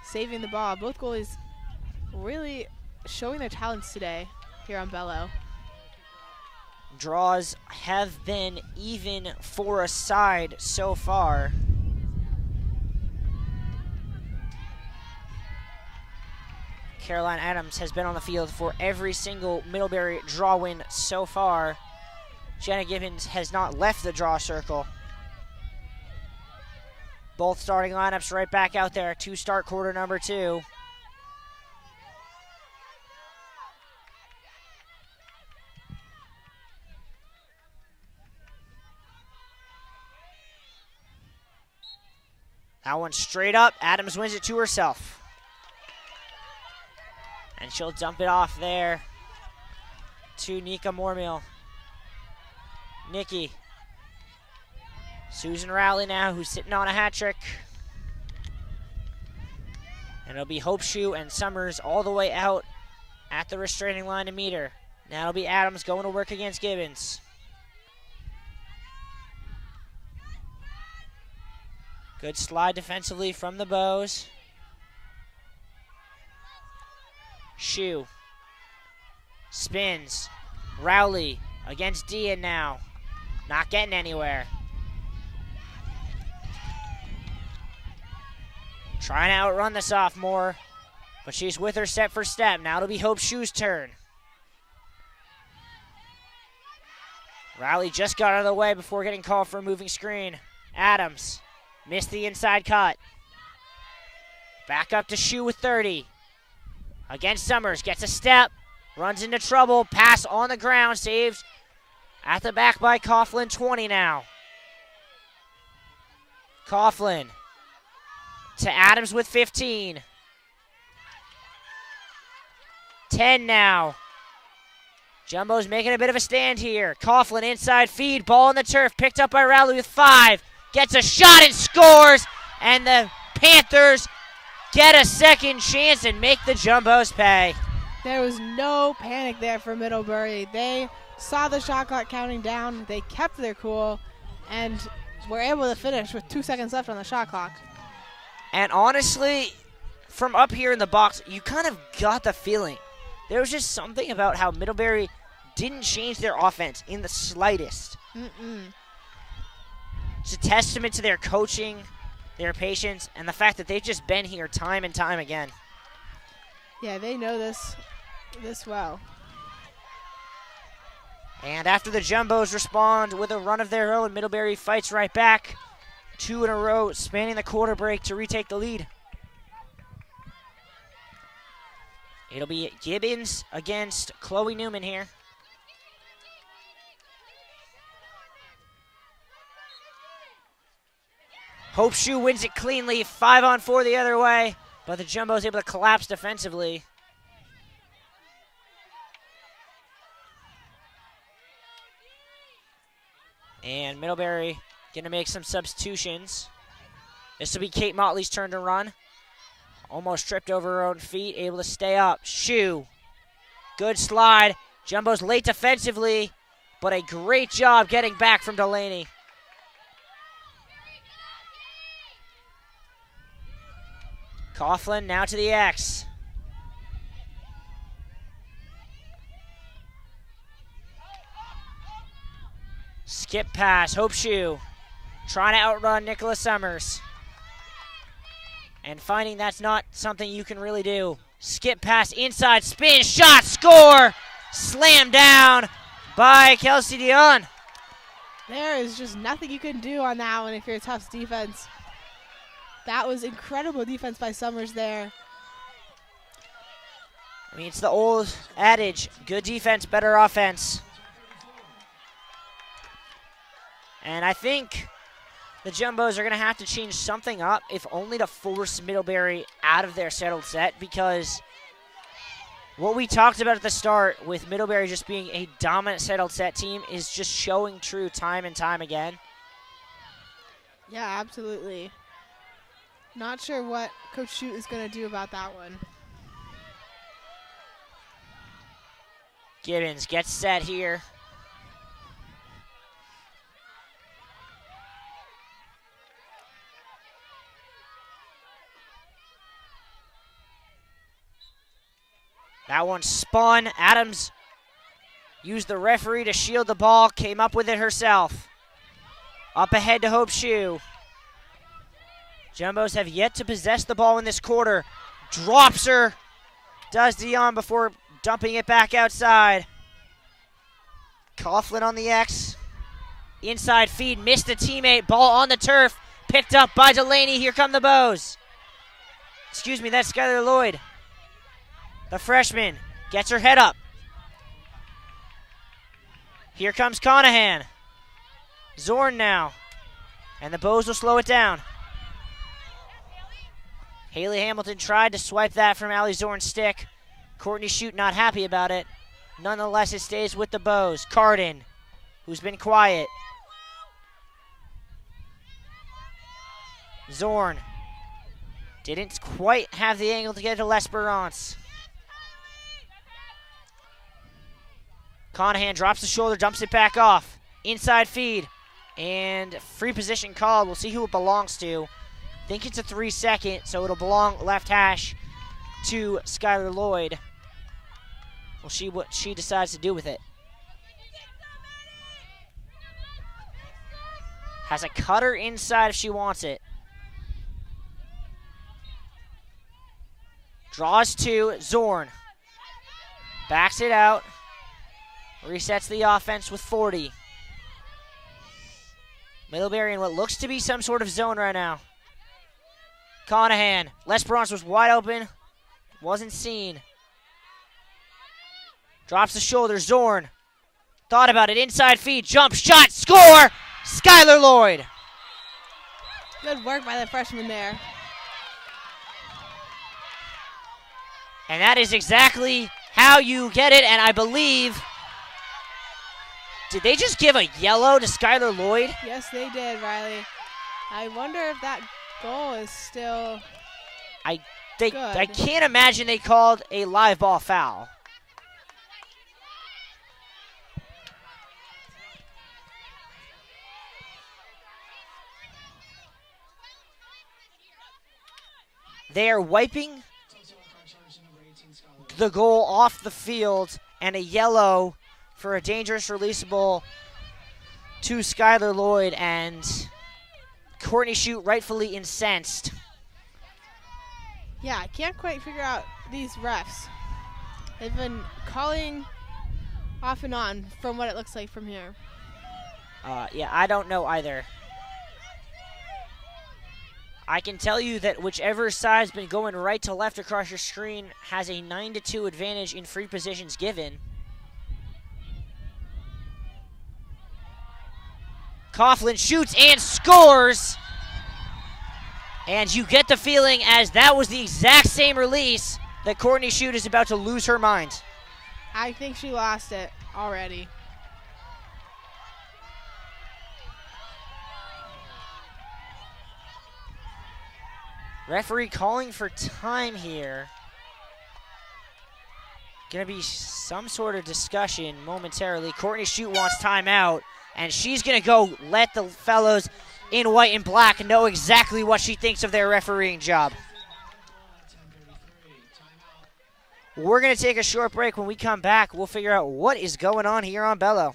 saving the ball. Both goalies really showing their talents today here on Bello. Draws have been even for a side so far. Caroline Adams has been on the field for every single Middlebury draw win so far. Jenna Gibbons has not left the draw circle. Both starting lineups right back out there to start quarter number 2. That one straight up. Adams wins it to herself. And she'll dump it off there to Nika Mormill. Nikki. Susan Rowley now, who's sitting on a hat trick. And it'll be Hope Shue and Summers all the way out at the restraining line to meet her. Now it'll be Adams going to work against Gibbons. Good slide defensively from the Bows. Shue spins. Rowley against Dean now. Not getting anywhere. Trying to outrun the sophomore, but she's with her step for step. Now it'll be Hope Shue's turn. Rowley just got out of the way before getting called for a moving screen. Adams missed the inside cut. Back up to Shue with 30. Against Summers, gets a step, runs into trouble, pass on the ground, saved at the back by Coughlin, 20 now. Coughlin to Adams with 15. 10 now. Jumbo's making a bit of a stand here. Coughlin inside feed, ball on the turf, picked up by Rowley with 5. Gets a shot and scores, and the Panthers get a second chance and make the Jumbos pay. There was no panic there for Middlebury. They saw the shot clock counting down. They kept their cool and were able to finish with 2 seconds left on the shot clock. And honestly, from up here in the box, you kind of got the feeling. There was just something about how Middlebury didn't change their offense in the slightest. It's a testament to their coaching, their patience, and the fact that they've just been here time and time again. Yeah, they know this well. And after the Jumbos respond with a run of their own, Middlebury fights right back. 2 in a row, spanning the quarter break to retake the lead. It'll be Gibbons against Chloe Newman here. Hope Shoe wins it cleanly, 5-on-4 the other way, but the Jumbo's able to collapse defensively. And Middlebury going to make some substitutions. This will be Kate Motley's turn to run. Almost tripped over her own feet, able to stay up. Shoe, good slide. Jumbo's late defensively, but a great job getting back from Delaney. Coughlin now to the X. Skip pass, Hope Shoe trying to outrun Nicola Summers. And finding that's not something you can really do. Skip pass, inside, spin, shot, score! Slam down by Kelsey Dion. There is just nothing you can do on that one if you're a Tufts defense. That was incredible defense by Summers there. I mean, it's the old adage, good defense, better offense. And I think the Jumbos are going to have to change something up, if only to force Middlebury out of their settled set, because what we talked about at the start with Middlebury just being a dominant settled set team is just showing true time and time again. Yeah, absolutely. Not sure what Coach Shute is going to do about that one. Gibbons gets set here. That one spun. Adams used the referee to shield the ball, came up with it herself. Up ahead to Hope Shoe. Jumbos have yet to possess the ball in this quarter. Drops her. Does Dion before dumping it back outside. Coughlin on the X. Inside feed, missed a teammate. Ball on the turf. Picked up by Delaney. Here come the Bows. Excuse me, that's Skylar Lloyd. The freshman gets her head up. Here comes Conahan. Zorn now. And the Bows will slow it down. Haley Hamilton tried to swipe that from Allie Zorn's stick. Courtney Shute not happy about it. Nonetheless, it stays with the Bows. Carden, who's been quiet. Zorn didn't quite have the angle to get to L'Esperance. Conahan drops the shoulder, dumps it back off. Inside feed. And free position called. We'll see who it belongs to. I think it's a 3-second, so it'll belong left hash to Skylar Lloyd. We'll see what she decides to do with it. Has a cutter inside if she wants it. Draws to Zorn. Backs it out. Resets the offense with 40. Middlebury in what looks to be some sort of zone right now. Conahan. L'Esperance was wide open. Wasn't seen. Drops the shoulder. Zorn. Thought about it. Inside feed. Jump shot. Score! Skylar Lloyd. Good work by the freshman there. And that is exactly how you get it. And I believe... Did they just give a yellow to Skylar Lloyd? Yes, they did, Riley. I wonder if that goal is still good. I can't imagine they called a live ball foul. They are wiping the goal off the field, and a yellow for a dangerous releasable to Skylar Lloyd, and Courtney Shute rightfully incensed. Yeah, I can't quite figure out these refs. They've been calling off and on from what it looks like from here. Yeah, I don't know either. I can tell you that whichever side's been going right to left across your screen has a 9-2 advantage in free positions given. Coughlin shoots and scores. And you get the feeling, as that was the exact same release, that Courtney Shute is about to lose her mind. I think she lost it already. Referee calling for time here. Gonna be some sort of discussion momentarily. Courtney Shute wants timeout, and she's gonna go let the fellows in white and black know exactly what she thinks of their refereeing job. We're gonna take a short break. When we come back, we'll figure out what is going on here on Bello.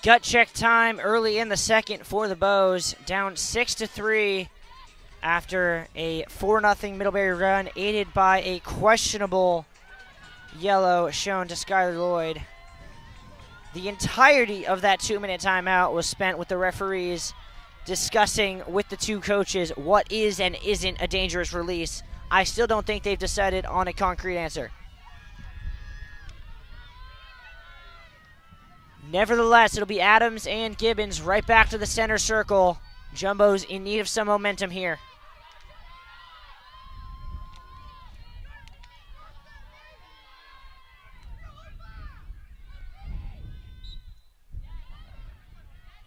Gut check time early in the second for the Bows, down 6-3 after a 4-0 Middlebury run, aided by a questionable yellow shown to Skylar Lloyd. The entirety of that 2-minute timeout was spent with the referees discussing with the two coaches what is and isn't a dangerous release. I still don't think they've decided on a concrete answer. Nevertheless, it'll be Adams and Gibbons right back to the center circle. Jumbo's in need of some momentum here.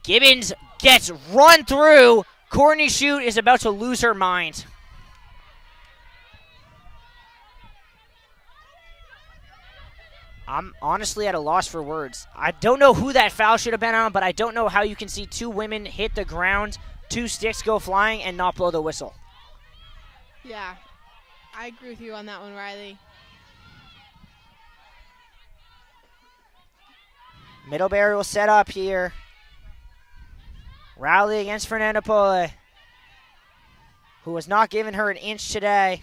Gibbons gets run through. Courtney Shute is about to lose her mind. I'm honestly at a loss for words. I don't know who that foul should have been on, but I don't know how you can see two women hit the ground, two sticks go flying, and not blow the whistle. Yeah, I agree with you on that one, Riley. Middlebury will set up here. Rowley against Fernanda Pole, who was not giving her an inch today.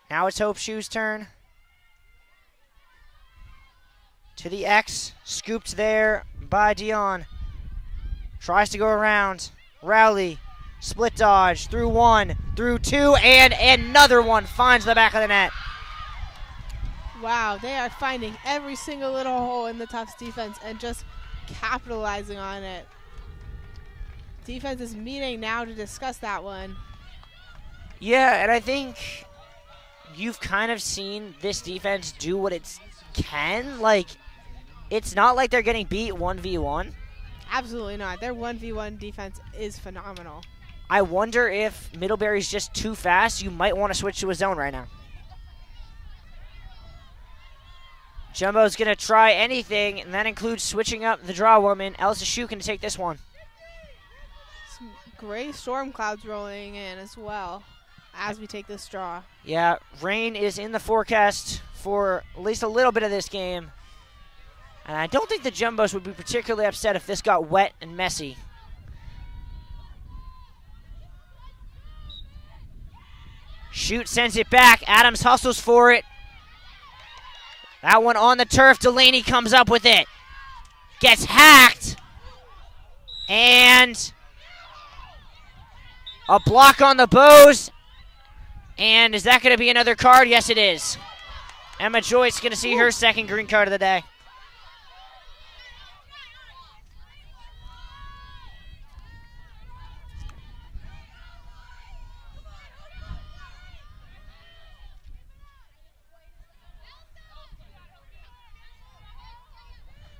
Now it's Hope Shue's turn. To the X, scooped there by Dion. Tries to go around. Rowley, split dodge, through one, through two, and another one finds the back of the net. Wow, they are finding every single little hole in the Tufts defense and just capitalizing on it. Defense is meeting now to discuss that one. Yeah, and I think you've kind of seen this defense do what it can. Like, it's not like they're getting beat 1v1. Absolutely not. Their 1v1 defense is phenomenal. I wonder if Middlebury's just too fast. You might want to switch to a zone right now. Jumbo's going to try anything, and that includes switching up the draw woman. Elsa Shute can take this one. Some gray storm clouds rolling in as well. as we take this draw. Yeah, rain is in the forecast for at least a little bit of this game. And I don't think the Jumbos would be particularly upset if this got wet and messy. Shoot sends it back. Adams hustles for it. That one on the turf. Delaney comes up with it. Gets hacked. And a block on the bows. And is that going to be another card? Yes, it is. Emma Joyce going to see her second green card of the day.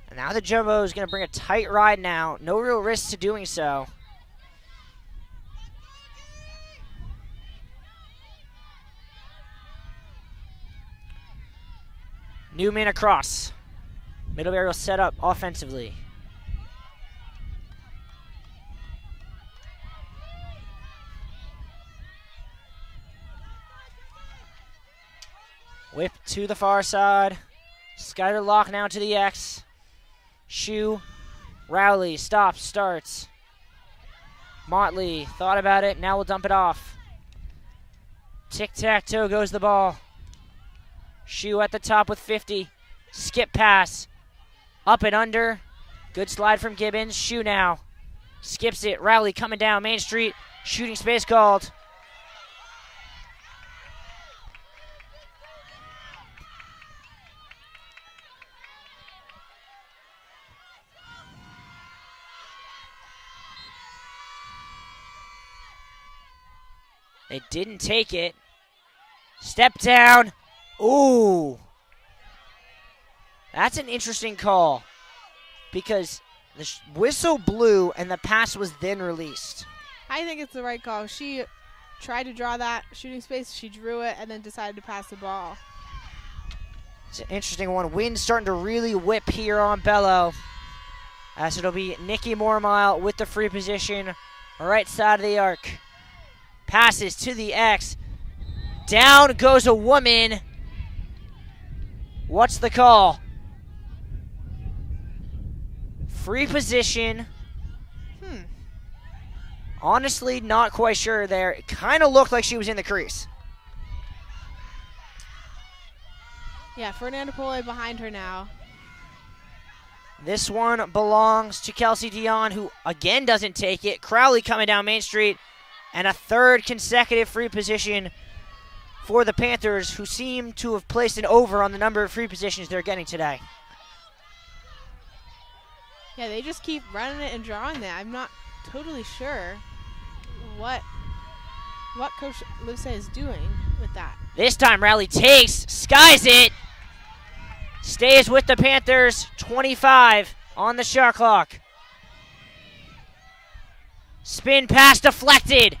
And now the Jumbo is going to bring a tight ride now. No real risk to doing so. Newman across. Middlebury will set up offensively. Whip to the far side. Skyler lock now to the X. Shoe. Rowley stops, starts. Motley thought about it. Now we'll dump it off. Tic-tac-toe goes the ball. Shoe at the top with 50. Skip pass. Up and under. Good slide from Gibbons. Shoe now. Skips it. Rowley coming down Main Street. Shooting space called. They didn't take it. Step down. Ooh. That's an interesting call because the whistle blew and the pass was then released. I think it's the right call. She tried to draw that shooting space. She drew it and then decided to pass the ball. It's an interesting one. Wind starting to really whip here on Bello. As it'll be Nikki Mormile with the free position. Right side of the arc. Passes to the X. Down goes a woman. What's the call? Free position. Honestly, not quite sure there. It kind of looked like she was in the crease. Yeah, Fernanda Pole behind her now. This one belongs to Kelsey Dion, who again doesn't take it. Crowley coming down Main Street. And a third consecutive free position for the Panthers, who seem to have placed an over on the number of free positions they're getting today. Yeah, they just keep running it and drawing that. I'm not totally sure what Coach Livesay is doing with that. This time Rowley takes, skies it, stays with the Panthers, 25 on the shot clock. Spin pass deflected.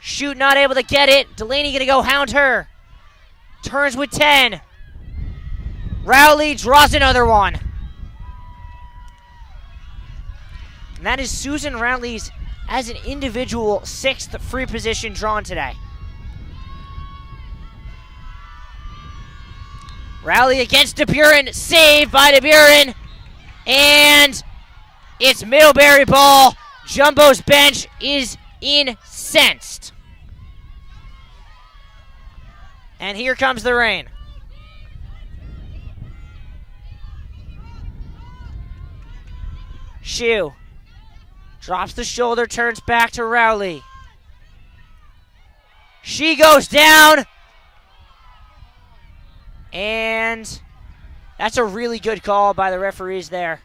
Shoot not able to get it. Delaney going to go hound her. Turns with 10. Rowley draws another one. And that is Susan Rowley's, as an individual, 6th free position drawn today. Rowley against DeBuren. Saved by DeBuren. And it's Middlebury ball. Jumbo's bench is incensed. And here comes the rain. Shoe drops the shoulder, turns back to Rowley. She goes down. And that's a really good call by the referees there.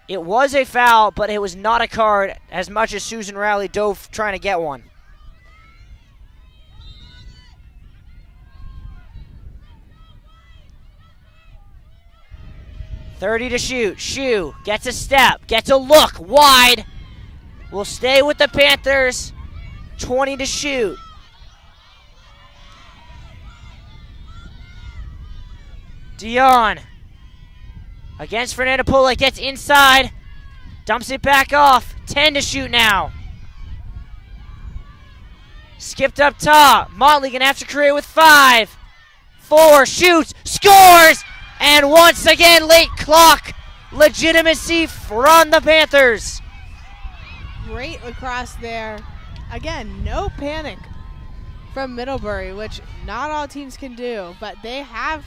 It was a foul, but it was not a card as much as Susan Rowley dove trying to get one. .30 to shoot. Shoe gets a step, gets a look, wide. Will stay with the Panthers. 20 to shoot. Dion against Fernanda Pole, gets inside, dumps it back off. 10 to shoot now. Skipped up top. Motley gonna have to create with 5. 4, shoots, scores! And once again, late clock legitimacy from the Panthers. Great lacrosse there. Again, no panic from Middlebury, which not all teams can do, but they have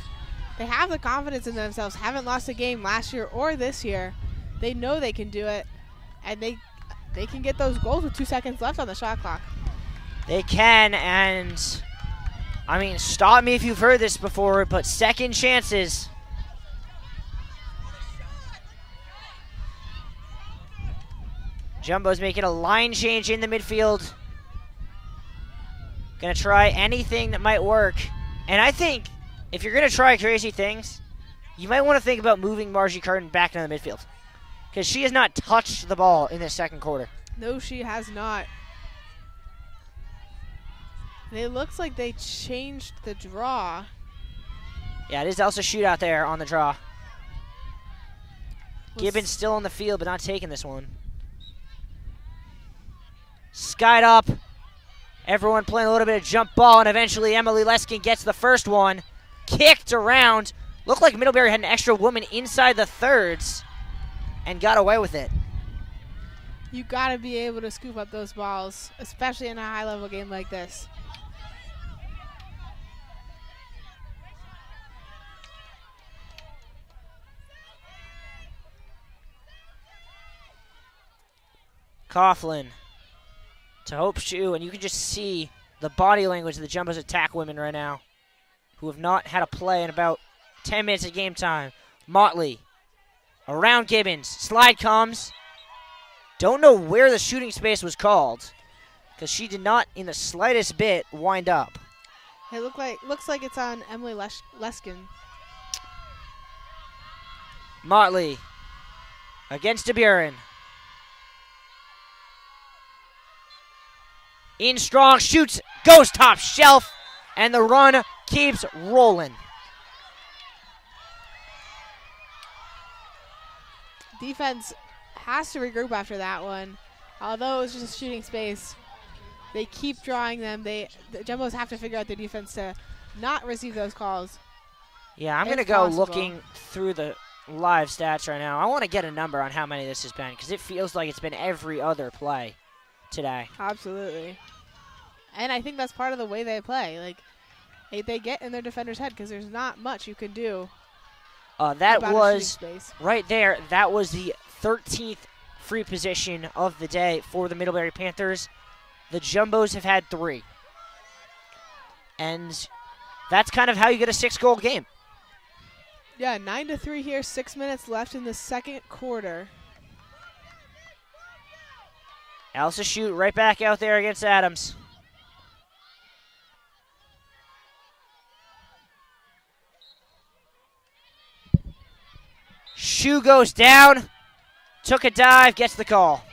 the confidence in themselves. Haven't lost a game last year or this year. They know they can do it, and they can get those goals with 2 seconds left on the shot clock. They can, and I mean, stop me if you've heard this before, but second chances. Jumbo's making a line change in the midfield. Gonna try anything that might work. And I think if you're gonna try crazy things, you might want to think about moving Margie Carton back into the midfield, because she has not touched the ball in this second quarter. No, she has not. And it looks like they changed the draw. Yeah, it is also a shootout there on the draw. Gibbons still on the field, but not taking this one. Skied up. Everyone playing a little bit of jump ball, and eventually Emily Leskin gets the first one. Kicked around. Looked like Middlebury had an extra woman inside the thirds and got away with it. You got to be able to scoop up those balls, especially in a high-level game like this. Coughlin to Hope Shoe, and you can just see the body language of the Jumbo's attack women right now, who have not had a play in about 10 minutes of game time. Motley around Gibbons. Slide comes. Don't know where the shooting space was called, because she did not in the slightest bit wind up. It looks like it's on Emily Leskin. Motley against DeBuren. In strong, shoots, goes top shelf, and the run keeps rolling. Defense has to regroup after that one. Although it was just a shooting space, they keep drawing them. The Jumbos have to figure out their defense to not receive those calls. Yeah, I'm going to go looking through the live stats right now. I want to get a number on how many this has been, because it feels like it's been every other play today. Absolutely. And I think that's part of the way they play. Like, they get in their defender's head because there's not much you can do. That was right there. That was the 13th free position of the day for the Middlebury Panthers. The Jumbos have had 3. And that's kind of how you get a 6-goal game. Yeah, 9-3 here, 6 minutes left in the second quarter. Elsa Shoot right back out there against Adams. Shoe goes down, took a dive, gets the call.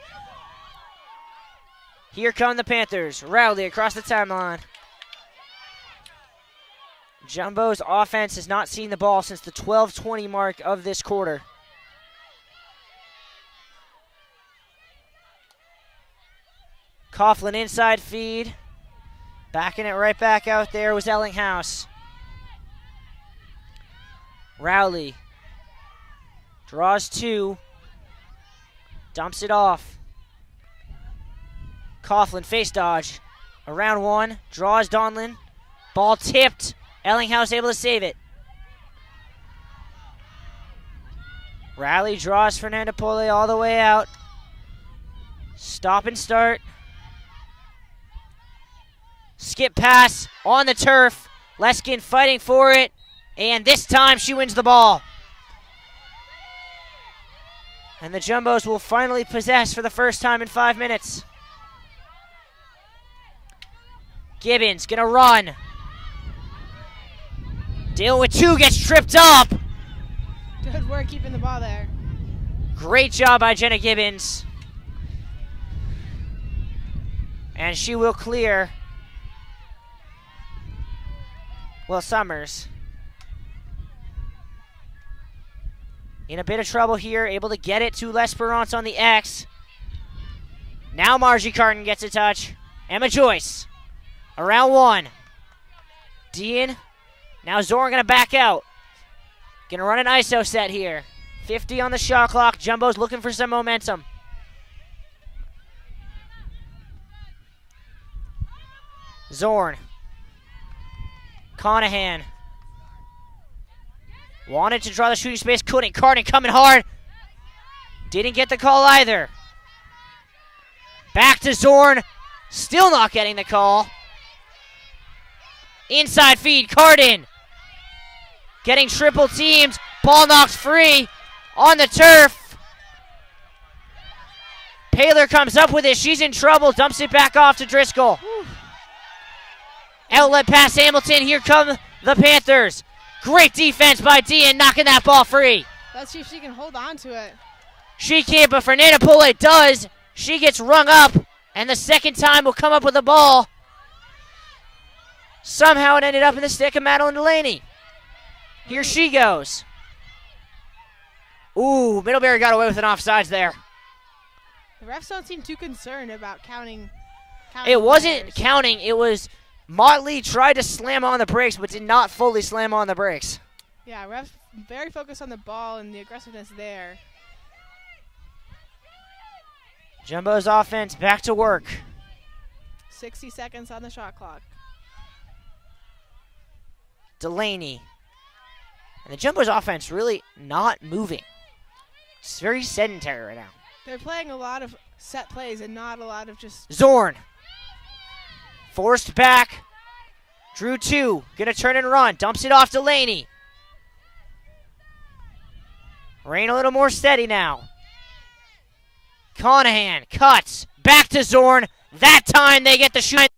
Here come the Panthers. Rowley across the timeline. Jumbo's offense has not seen the ball since the 12:20 mark of this quarter. Coughlin inside feed. Backing it right back out there was Ellinghouse. Rowley draws 2. Dumps it off. Coughlin face dodge. Around 1. Draws Donlin. Ball tipped. Ellinghouse able to save it. Rowley draws Fernanda Pole all the way out. Stop and start. Skip pass on the turf. Leskin fighting for it. And this time she wins the ball. And the Jumbos will finally possess for the first time in 5 minutes. Gibbons gonna run. Dealing with 2, gets tripped up. Good work keeping the ball there. Great job by Jenna Gibbons. And she will clear Will Summers. In a bit of trouble here, able to get it to L'Esperance on the X. Now Margie Carton gets a touch. Emma Joyce Around one. Dean. Now Zorn going to back out. Going to run an ISO set here. 50 on the shot clock. Jumbo's looking for some momentum. Zorn. Conahan. Wanted to draw the shooting space, couldn't. Carden coming hard. Didn't get the call either. Back to Zorn. Still not getting the call. Inside feed, Carden. Getting triple teamed. Ball knocked free on the turf. Paler comes up with it. She's in trouble. Dumps it back off to Driscoll. Outlet pass Hamilton. Here come the Panthers. Great defense by Dean, knocking that ball free. Let's see if she can hold on to it. She can't, but Fernanda Pule does. She gets rung up, and the second time will come up with the ball. Somehow it ended up in the stick of Madeline Delaney. Here she goes. Ooh, Middlebury got away with an offsides there. The refs don't seem too concerned about counting It wasn't players. counting. It was Motley tried to slam on the brakes, but did not fully slam on the brakes. Yeah, refs very focused on the ball and the aggressiveness there. Jumbo's offense back to work. 60 seconds on the shot clock. Delaney. And the Jumbo's offense really not moving. It's very sedentary right now. They're playing a lot of set plays and not a lot of just... Zorn. Forced back. Drew two. Gonna turn and run. Dumps it off Delaney. Rain a little more steady now. Conahan cuts. Back to Zorn. That time they get the shoot.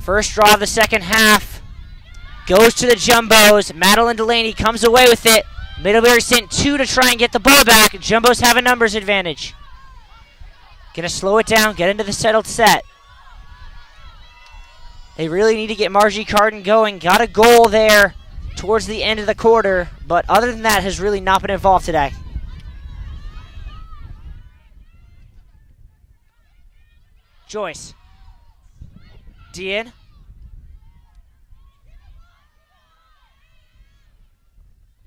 First draw of the second half goes to the Jumbos. Madeline Delaney comes away with it. Middlebury sent 2 to try and get the ball back. Jumbos have a numbers advantage. Gonna slow it down, get into the settled set. They really need to get Margie Carden going. Got a goal there towards the end of the quarter, but other than that, has really not been involved today. Joyce. Dean.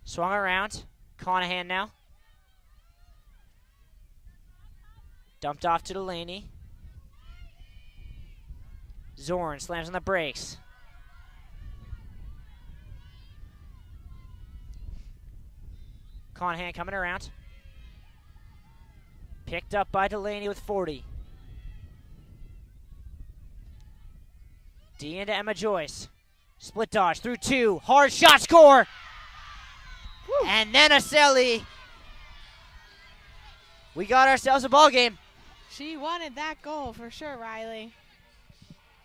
Swung around. Conahan now. Dumped off to Delaney. Zorn slams on the brakes. Conahan coming around. Picked up by Delaney with 40. D into Emma Joyce. Split dodge through 2. Hard shot, score! Woo. And then Aselli. We got ourselves a ball game. She wanted that goal for sure, Riley.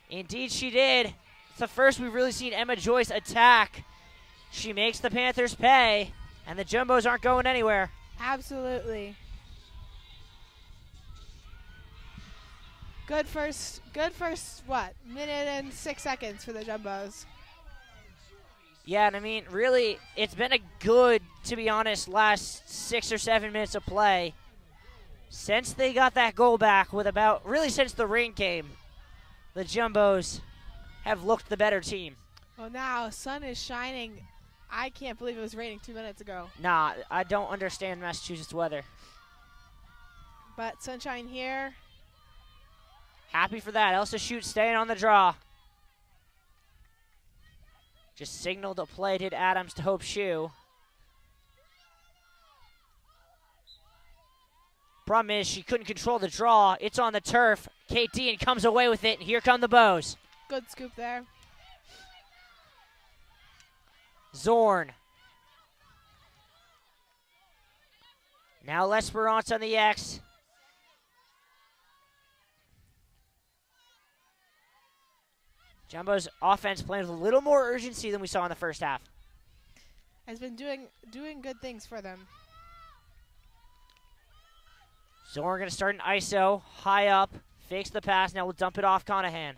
Indeed she did. It's the first we've really seen Emma Joyce attack. She makes the Panthers pay, and the Jumbos aren't going anywhere. Absolutely. Good first, what, minute and 6 seconds for the Jumbos. Yeah, and I mean, really, it's been a good, to be honest, last 6 or 7 minutes of play. Since they got that goal back with about, really since the rain came, the Jumbos have looked the better team. Well, now, sun is shining. I can't believe it was raining 2 minutes ago. Nah, I don't understand Massachusetts weather. But sunshine here. Happy for that. Elsa Shute staying on the draw. Just signaled a play, did Adams to Hope Shoe. Problem is she couldn't control the draw. It's on the turf. Kate Dean comes away with it, and here come the Bows. Good scoop there. Zorn. Now L'Esperance on the X. Jumbo's offense playing with a little more urgency than we saw in the first half. Has been doing good things for them. Zorn going to start an ISO, high up, fakes the pass, now we'll dump it off Conahan.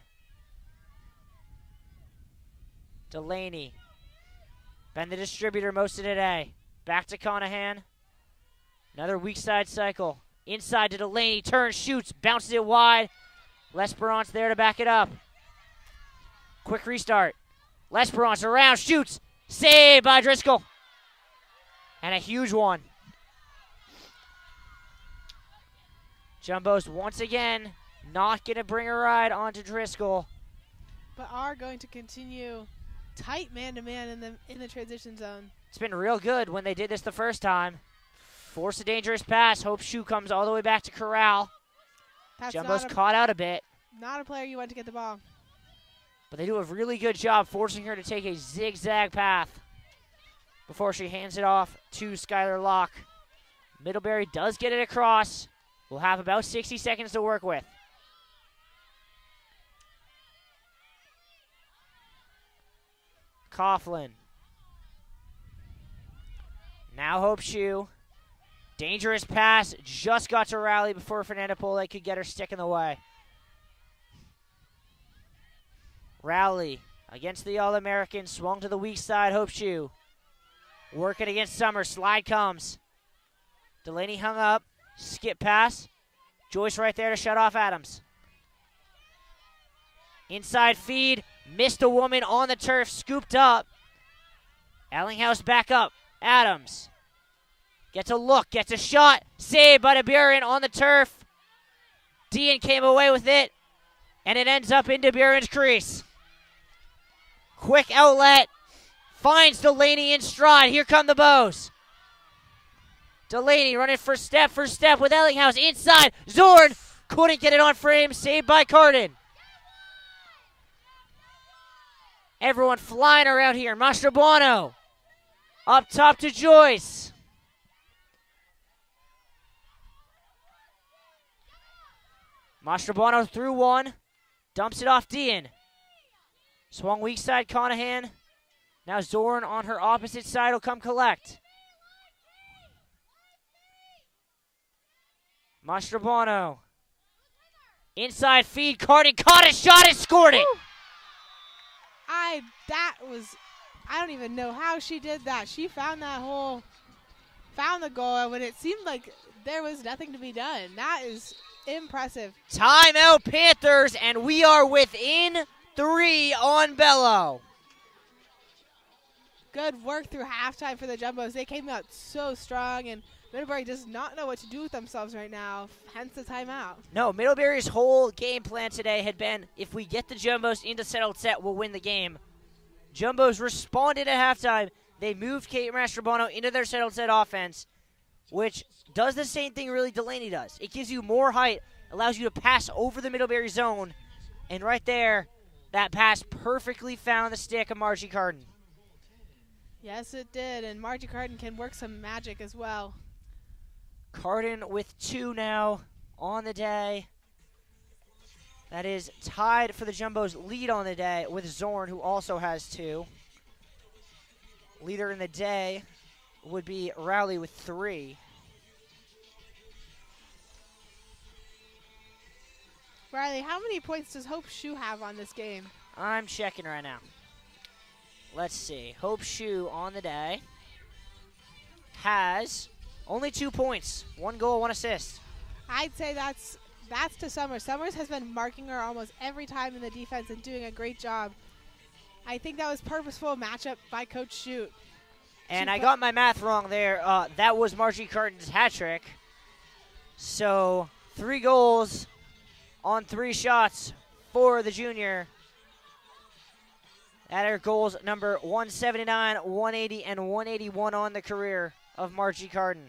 Delaney. Been the distributor most of today. Back to Conahan. Another weak side cycle. Inside to Delaney, turns, shoots, bounces it wide. L'Esperance there to back it up. Quick restart. L'Esperance around, shoots. Saved by Driscoll. And a huge one. Jumbos once again not going to bring a ride onto Driscoll. But are going to continue tight man-to-man in the transition zone. It's been real good when they did this the first time. Force a dangerous pass. Hope Shoe comes all the way back to Corral. That's Jumbo's caught out a bit. Not a player you want to get the ball. But they do a really good job forcing her to take a zigzag path before she hands it off to Skylar Locke. Middlebury does get it across. We'll have about 60 seconds to work with. Coughlin. Now Hope Shoe. Dangerous pass. Just got to rally before Fernanda Pole could get her stick in the way. Rowley against the All-American. Swung to the weak side. Hope Shoe. Working against Summer. Slide comes. Delaney hung up. Skip pass. Joyce right there to shut off Adams. Inside feed. Missed a woman on the turf. Scooped up. Ellinghaus back up. Adams. Gets a look. Gets a shot. Saved by DeBuren on the turf. Dean came away with it. And it ends up in DeBuren's crease. Quick outlet. Finds Delaney in stride. Here come the Bows. Delaney running for step with Ellinghaus inside. Zorn couldn't get it on frame. Saved by Carden. Everyone flying around here. Mastrobuono up top to Joyce. Mastrobuono through one. Dumps it off Dean. Swung weak side, Conahan. Now Zorn on her opposite side will come collect. Mastrobuono. Inside feed, Carden caught a shot and scored it. Woo. I don't even know how she did that. She found that hole, found the goal when it seemed like there was nothing to be done. That is impressive. Timeout Panthers, and we are within 3 on Bello. Good work through halftime for the Jumbos. They came out so strong, and Middlebury does not know what to do with themselves right now, hence the timeout. No, Middlebury's whole game plan today had been, if we get the Jumbos into settled set, we'll win the game. Jumbos responded at halftime. They moved Kate Mastrobuono into their settled set offense, which does the same thing really Delaney does. It gives you more height, allows you to pass over the Middlebury zone, and right there, that pass perfectly found the stick of Margie Carden. Yes, it did, and Margie Carden can work some magic as well. Carden with 2 now on the day. That is tied for the Jumbos' lead on the day with Zorn, who also has 2. Leader in the day would be Rowley with 3. Riley, how many points does Hope Shoe have on this game? I'm checking right now. Let's see. Hope Shoe on the day has only 2 points. 1 goal, 1 assist. I'd say that's to Summers. Summers has been marking her almost every time in the defense and doing a great job. I think that was purposeful matchup by Coach Shute. And I got my math wrong there. That was Margie Carden's hat trick. So 3 goals on 3 shots for the junior. That are goals number 179, 180, and 181 on the career of Margie Carden.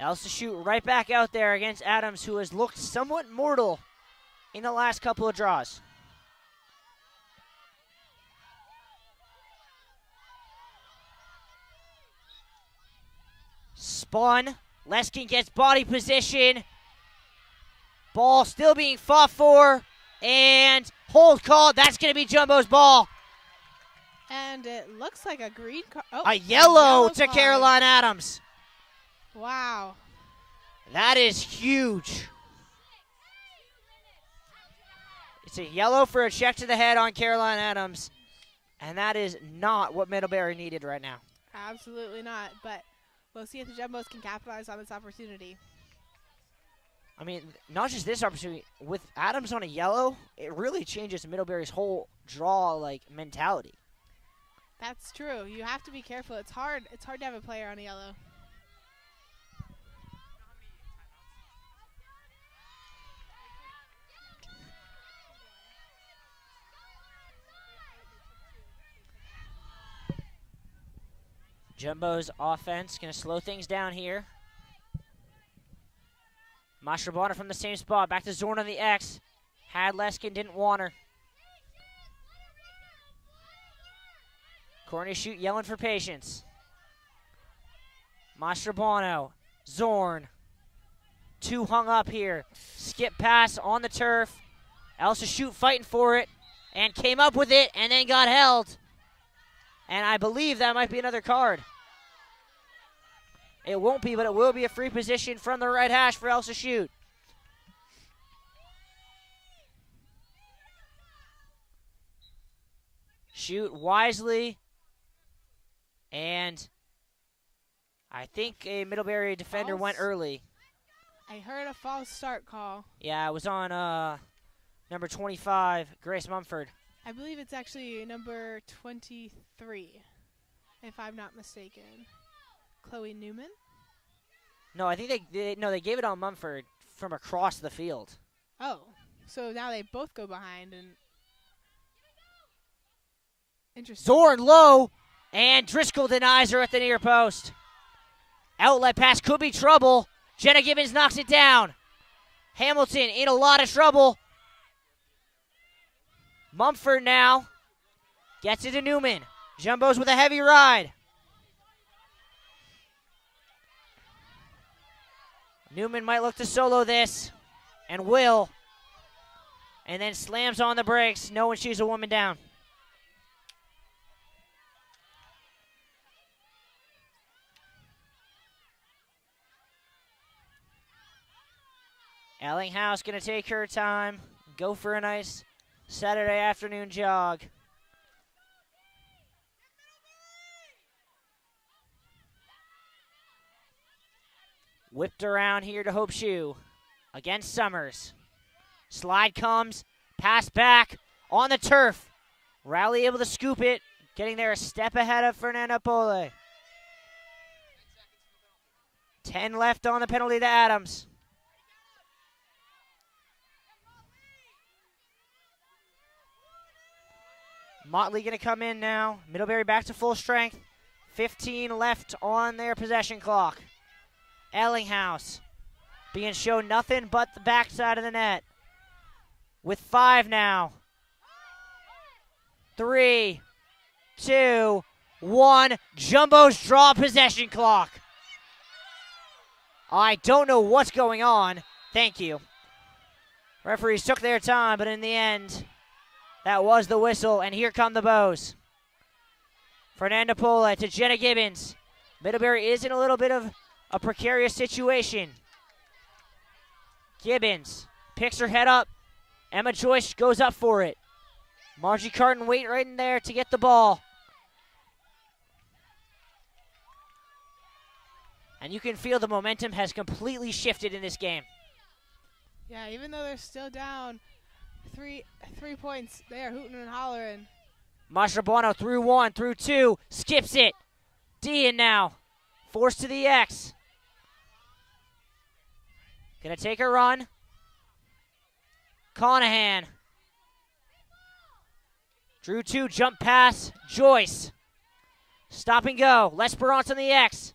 Elsa Shute right back out there against Adams, who has looked somewhat mortal in the last couple of draws. Spun. Leskin gets body position. Ball still being fought for. And hold called. That's going to be Jumbo's ball. And it looks like a green card. Oh, a yellow to card. Caroline Adams. Wow. That is huge. It's a yellow for a check to the head on Caroline Adams. And that is not what Middlebury needed right now. Absolutely not. But we'll see if the Jumbos can capitalize on this opportunity. I mean, not just this opportunity. With Adams on a yellow, it really changes Middlebury's whole draw mentality. That's true. You have to be careful. It's hard to have a player on a yellow. Jumbo's offense going to slow things down here. Mastrobuono from the same spot. Back to Zorn on the X. Had Leskin, didn't want her. Corner Shute yelling for patience. Mastrobuono. Zorn. 2 hung up here. Skip pass on the turf. Elsa Shute fighting for it. And came up with it and then got held. And I believe that might be another card. It won't be, but it will be a free position from the right hash for Elsa Shute. Shute wisely. And I think a Middlebury defender went early. I heard a false start call. Yeah, it was on number 25, Grace Mumford. I believe it's actually number 23, if I'm not mistaken. Chloe Newman? No, I think they gave it on Mumford from across the field. Oh, so now they both go behind and interesting. Zorn low, and Driscoll denies her at the near post. Outlet pass could be trouble. Jenna Gibbons knocks it down. Hamilton in a lot of trouble. Mumford now gets it to Newman. Jumbo's with a heavy ride. Newman might look to solo this, and will. And then slams on the brakes, knowing she's a woman down. Ellinghouse going to take her time, go for a nice Saturday afternoon jog. Whipped around here to Hope Shoe against Summers. Slide comes, pass back on the turf. Rowley able to scoop it, getting there a step ahead of Fernanda Pole. 10 left on the penalty to Adams. Motley going to come in now. Middlebury back to full strength. 15 left on their possession clock. Ellinghouse being shown nothing but the backside of the net. With 5 now. 3, 2, 1. Jumbo's draw possession clock. I don't know what's going on. Thank you. Referees took their time, but in the end, that was the whistle, and here come the Bows. Fernanda Pole to Jenna Gibbons. Middlebury is in a little bit of a precarious situation. Gibbons picks her head up. Emma Joyce goes up for it. Margie Carton wait right in there to get the ball. And you can feel the momentum has completely shifted in this game. Yeah, even though they're still down 3 points, they are hooting and hollering. Mastrobuono through 1, through 2, skips it. Dean now, forced to the X. Gonna take a run. Conahan. Drew 2, jump pass, Joyce. Stop and go, L'Esperance on the X.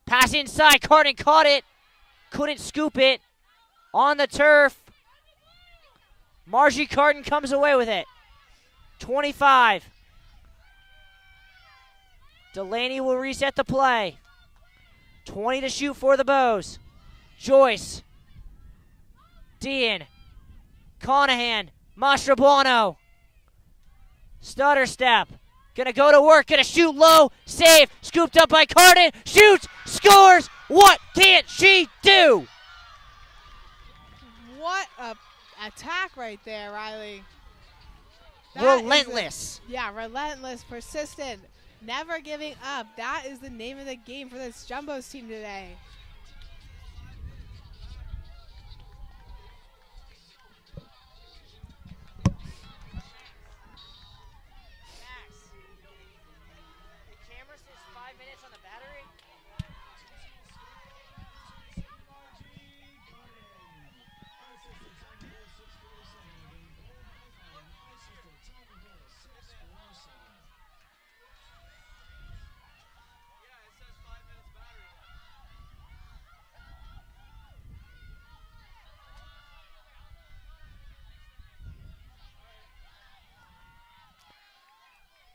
Pass inside, Carton caught it. Couldn't scoop it. On the turf. Margie Carton comes away with it. 25. Delaney will reset the play. 20 to shoot for the Bows. Joyce. Dean. Conahan. Mastrobuono. Stutter step. Gonna go to work. Gonna shoot low. Save. Scooped up by Carton. Shoots. Scores. What can't she do? What a attack right there, Riley. Relentless. Relentless, persistent, never giving up. That is the name of the game for this Jumbos team today.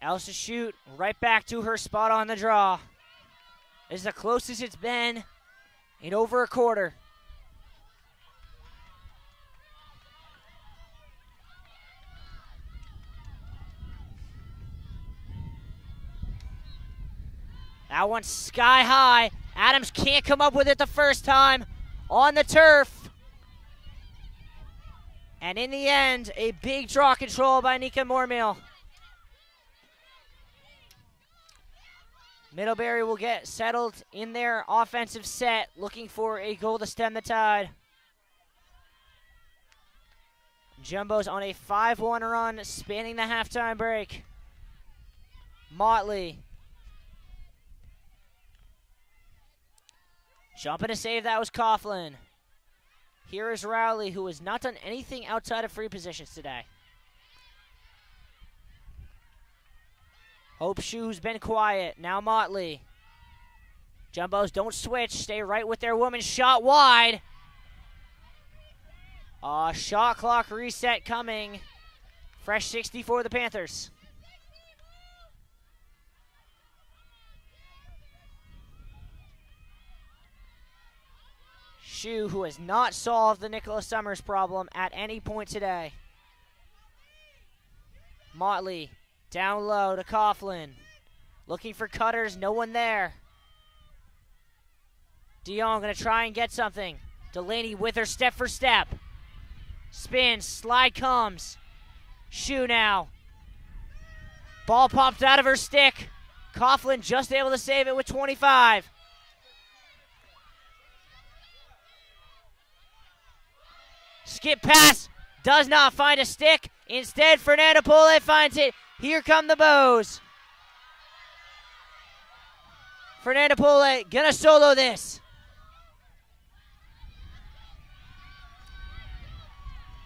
Elsa shoot right back to her spot on the draw. This is the closest it's been in over a quarter. That one's sky high. Adams can't come up with it the first time on the turf. And in the end, a big draw control by Nika Moormill. Middlebury will get settled in their offensive set, looking for a goal to stem the tide. Jumbo's on a 5-1 run, spanning the halftime break. Motley. Jumping to save, that was Coughlin. Here is Rowley, who has not done anything outside of free positions today. Hope Shoe's been quiet. Now Motley. Jumbos don't switch. Stay right with their woman. Shot wide. Shot clock reset coming. Fresh 60 for the Panthers. Shu, who has not solved the Nicholas Summers problem at any point today. Motley down low to Coughlin. Looking for cutters, no one there. Dion gonna try and get something. Delaney with her step for step. Spins, slide comes. Shu now. Ball popped out of her stick. Coughlin just able to save it with 25. Skip pass, does not find a stick. Instead, Fernando Pole finds it. Here come the Bows. Fernando Pole gonna solo this.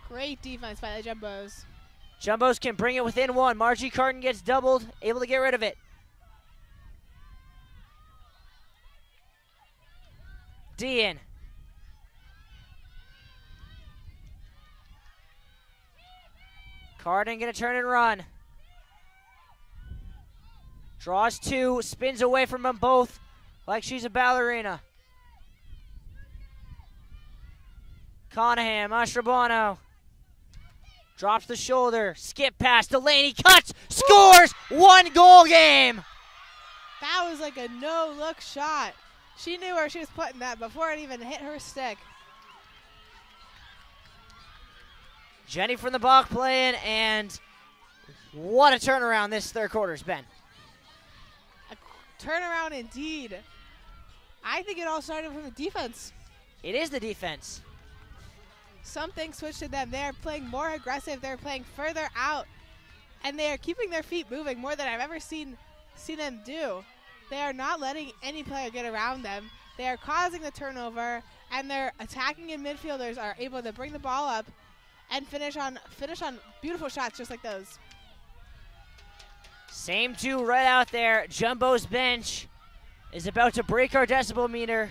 Great defense by the Jumbos. Jumbos can bring it within one. Margie Carton gets doubled, able to get rid of it. Dean. Carton gonna turn and run. Draws two, spins away from them both like she's a ballerina. Conahan, Mastrobuono. Drops the shoulder, skip pass, Delaney cuts, scores! 1-goal game! That was like a no-look shot. She knew where she was putting that before it even hit her stick. Jenny from the Bach playing, and what a turnaround this third quarter's been. A turnaround indeed. I think it all started from the defense. It is the defense. Something switched to them. They're playing more aggressive. They're playing further out, and they are keeping their feet moving more than I've ever seen them do. They are not letting any player get around them. They are causing the turnover, and their attacking and midfielders are able to bring the ball up and finish on beautiful shots just like those. Same two right out there. Jumbo's bench is about to break our decibel meter.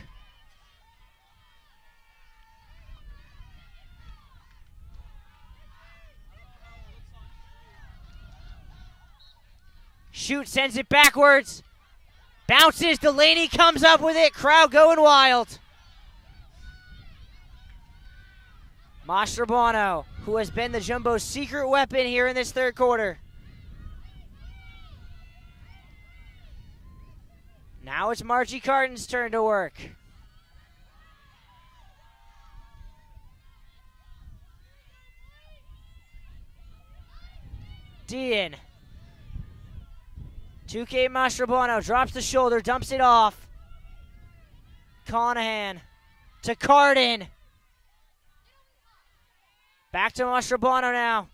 Shoot, sends it backwards. Bounces, Delaney comes up with it. Crowd going wild. Mastrobuono, who has been the Jumbo's secret weapon here in this third quarter. Now it's Margie Carton's turn to work. Dean. 2K Mastrobuono drops the shoulder, dumps it off. Conahan to Carton. Back to Mastrobuono now.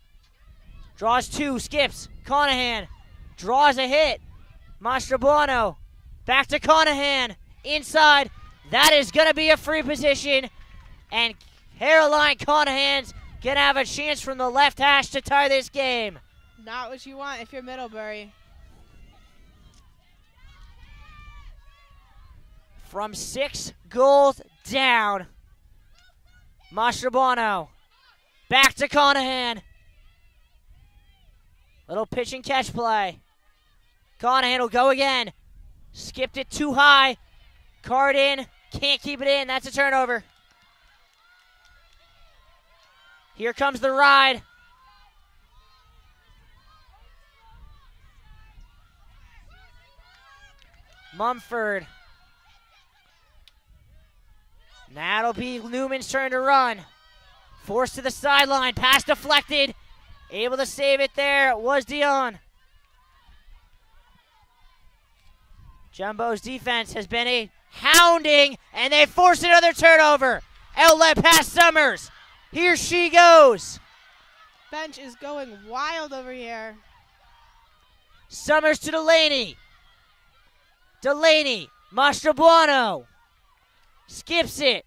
Draws two, skips. Conahan draws a hit. Mastrobuono back to Conahan. Inside. That is going to be a free position. And Caroline Conahan's going to have a chance from the left hash to tie this game. Not what you want if you're Middlebury. From 6 goals down. Mastrobuono. Back to Conahan. Little pitch and catch play. Conahan will go again. Skipped it too high. Carton can't keep it in. That's a turnover. Here comes the ride. Mumford. Now it'll be Newman's turn to run. Forced to the sideline, pass deflected. Able to save it there was Dion. Jumbo's defense has been a hounding, and they force another turnover. Outlet pass Summers. Here she goes. Bench is going wild over here. Summers to Delaney. Delaney, Mastrobuono. Skips it.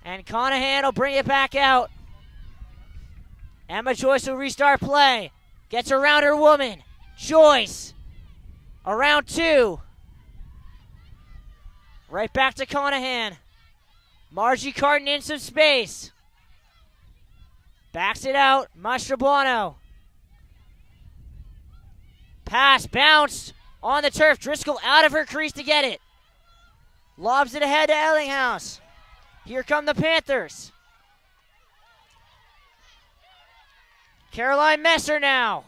And Conahan will bring it back out. Emma Joyce will restart play. Gets around her woman. Joyce. Around two. Right back to Conahan. Margie Carton in some space. Backs it out. Mastrobuono. Pass, bounce on the turf. Driscoll out of her crease to get it. Lobs it ahead to Ellinghaus. Here come the Panthers. Caroline Messer now.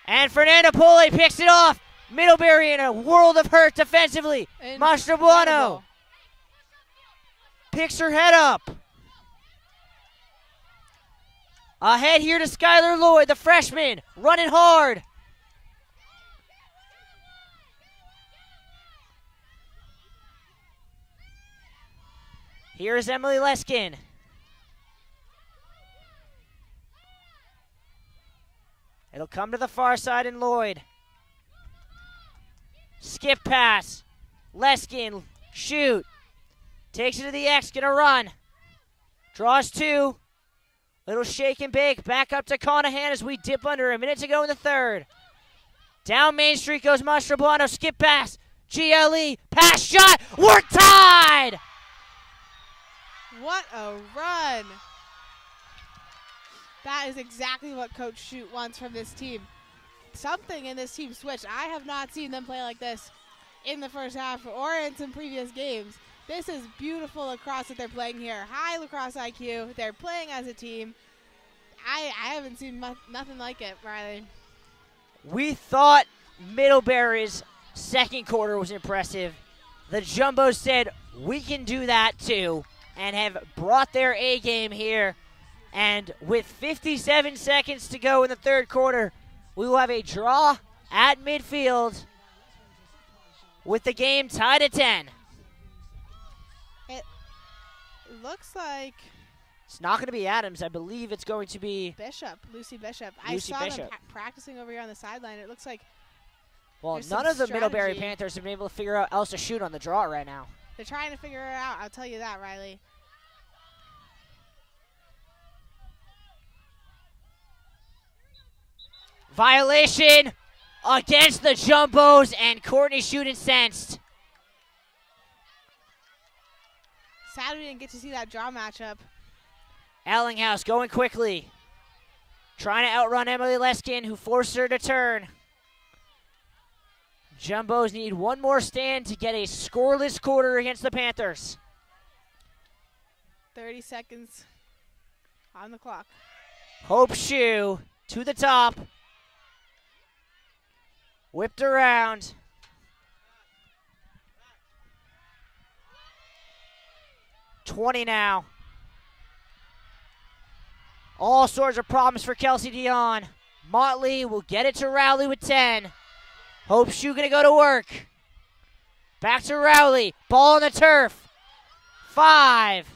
And Fernanda Poli picks it off. Middlebury in a world of hurt defensively. Mastrobuono picks her head up. Ahead here to Skylar Lloyd, the freshman, running hard. Here's Emily Leskin. It'll come to the far side and Lloyd. Skip pass. Leskin, shoot. Takes it to the X, gonna run. Draws two. Little shake and bake. Back up to Conahan as we dip under. A minute to go in the third. Down Main Street goes Mastrobuono. Skip pass. GLE. Pass shot. We're tied! What a run. That is exactly what Coach Shute wants from this team. Something in this team switched. I have not seen them play like this in the first half or in some previous games. This is beautiful lacrosse that they're playing here. High lacrosse IQ. They're playing as a team. I haven't seen nothing like it, Riley. We thought Middlebury's second quarter was impressive. The Jumbos said, we can do that too, and have brought their A game here. And with 57 seconds to go in the third quarter, we will have a draw at midfield with the game tied at 10. It looks like it's not going to be Adams. I believe it's going to be Lucy Bishop. I saw Bishop. them practicing over here on the sideline. It looks like none of the Middlebury Panthers have been able to figure out else to shoot on the draw right now. They're trying to figure it out. I'll tell you that, Riley. Violation against the Jumbos, and Courtney Shute incensed. Sad we didn't get to see that draw matchup. Ellinghaus going quickly. Trying to outrun Emily Leskin, who forced her to turn. Jumbos need one more stand to get a scoreless quarter against the Panthers. 30 seconds on the clock. Hope Shue to the top. Whipped around. $20 now. All sorts of problems for Kelsey Dion. Motley will get it to Rowley with 10. Hope Shue gonna go to work. Back to Rowley. Ball on the turf. 5,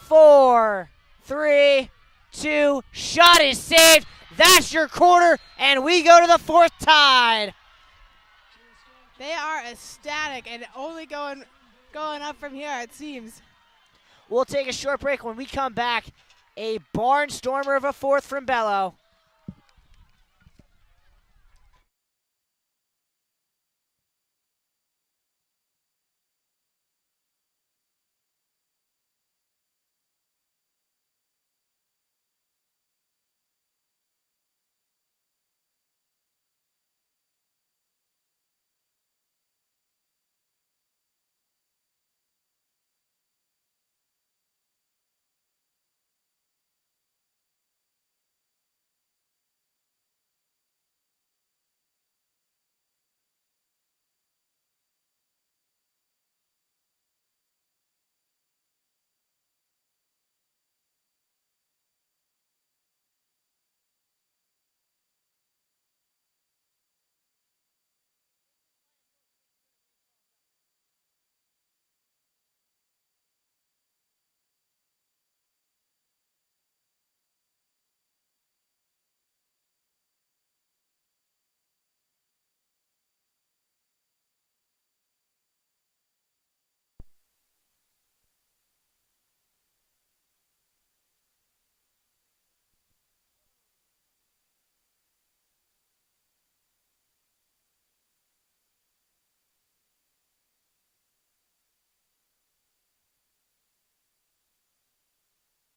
4, 3, 2. Shot is saved. That's your quarter, and we go to the fourth tied. They are ecstatic and only going up from here, it seems. We'll take a short break. When we come back, a barnstormer of a fourth from Bello.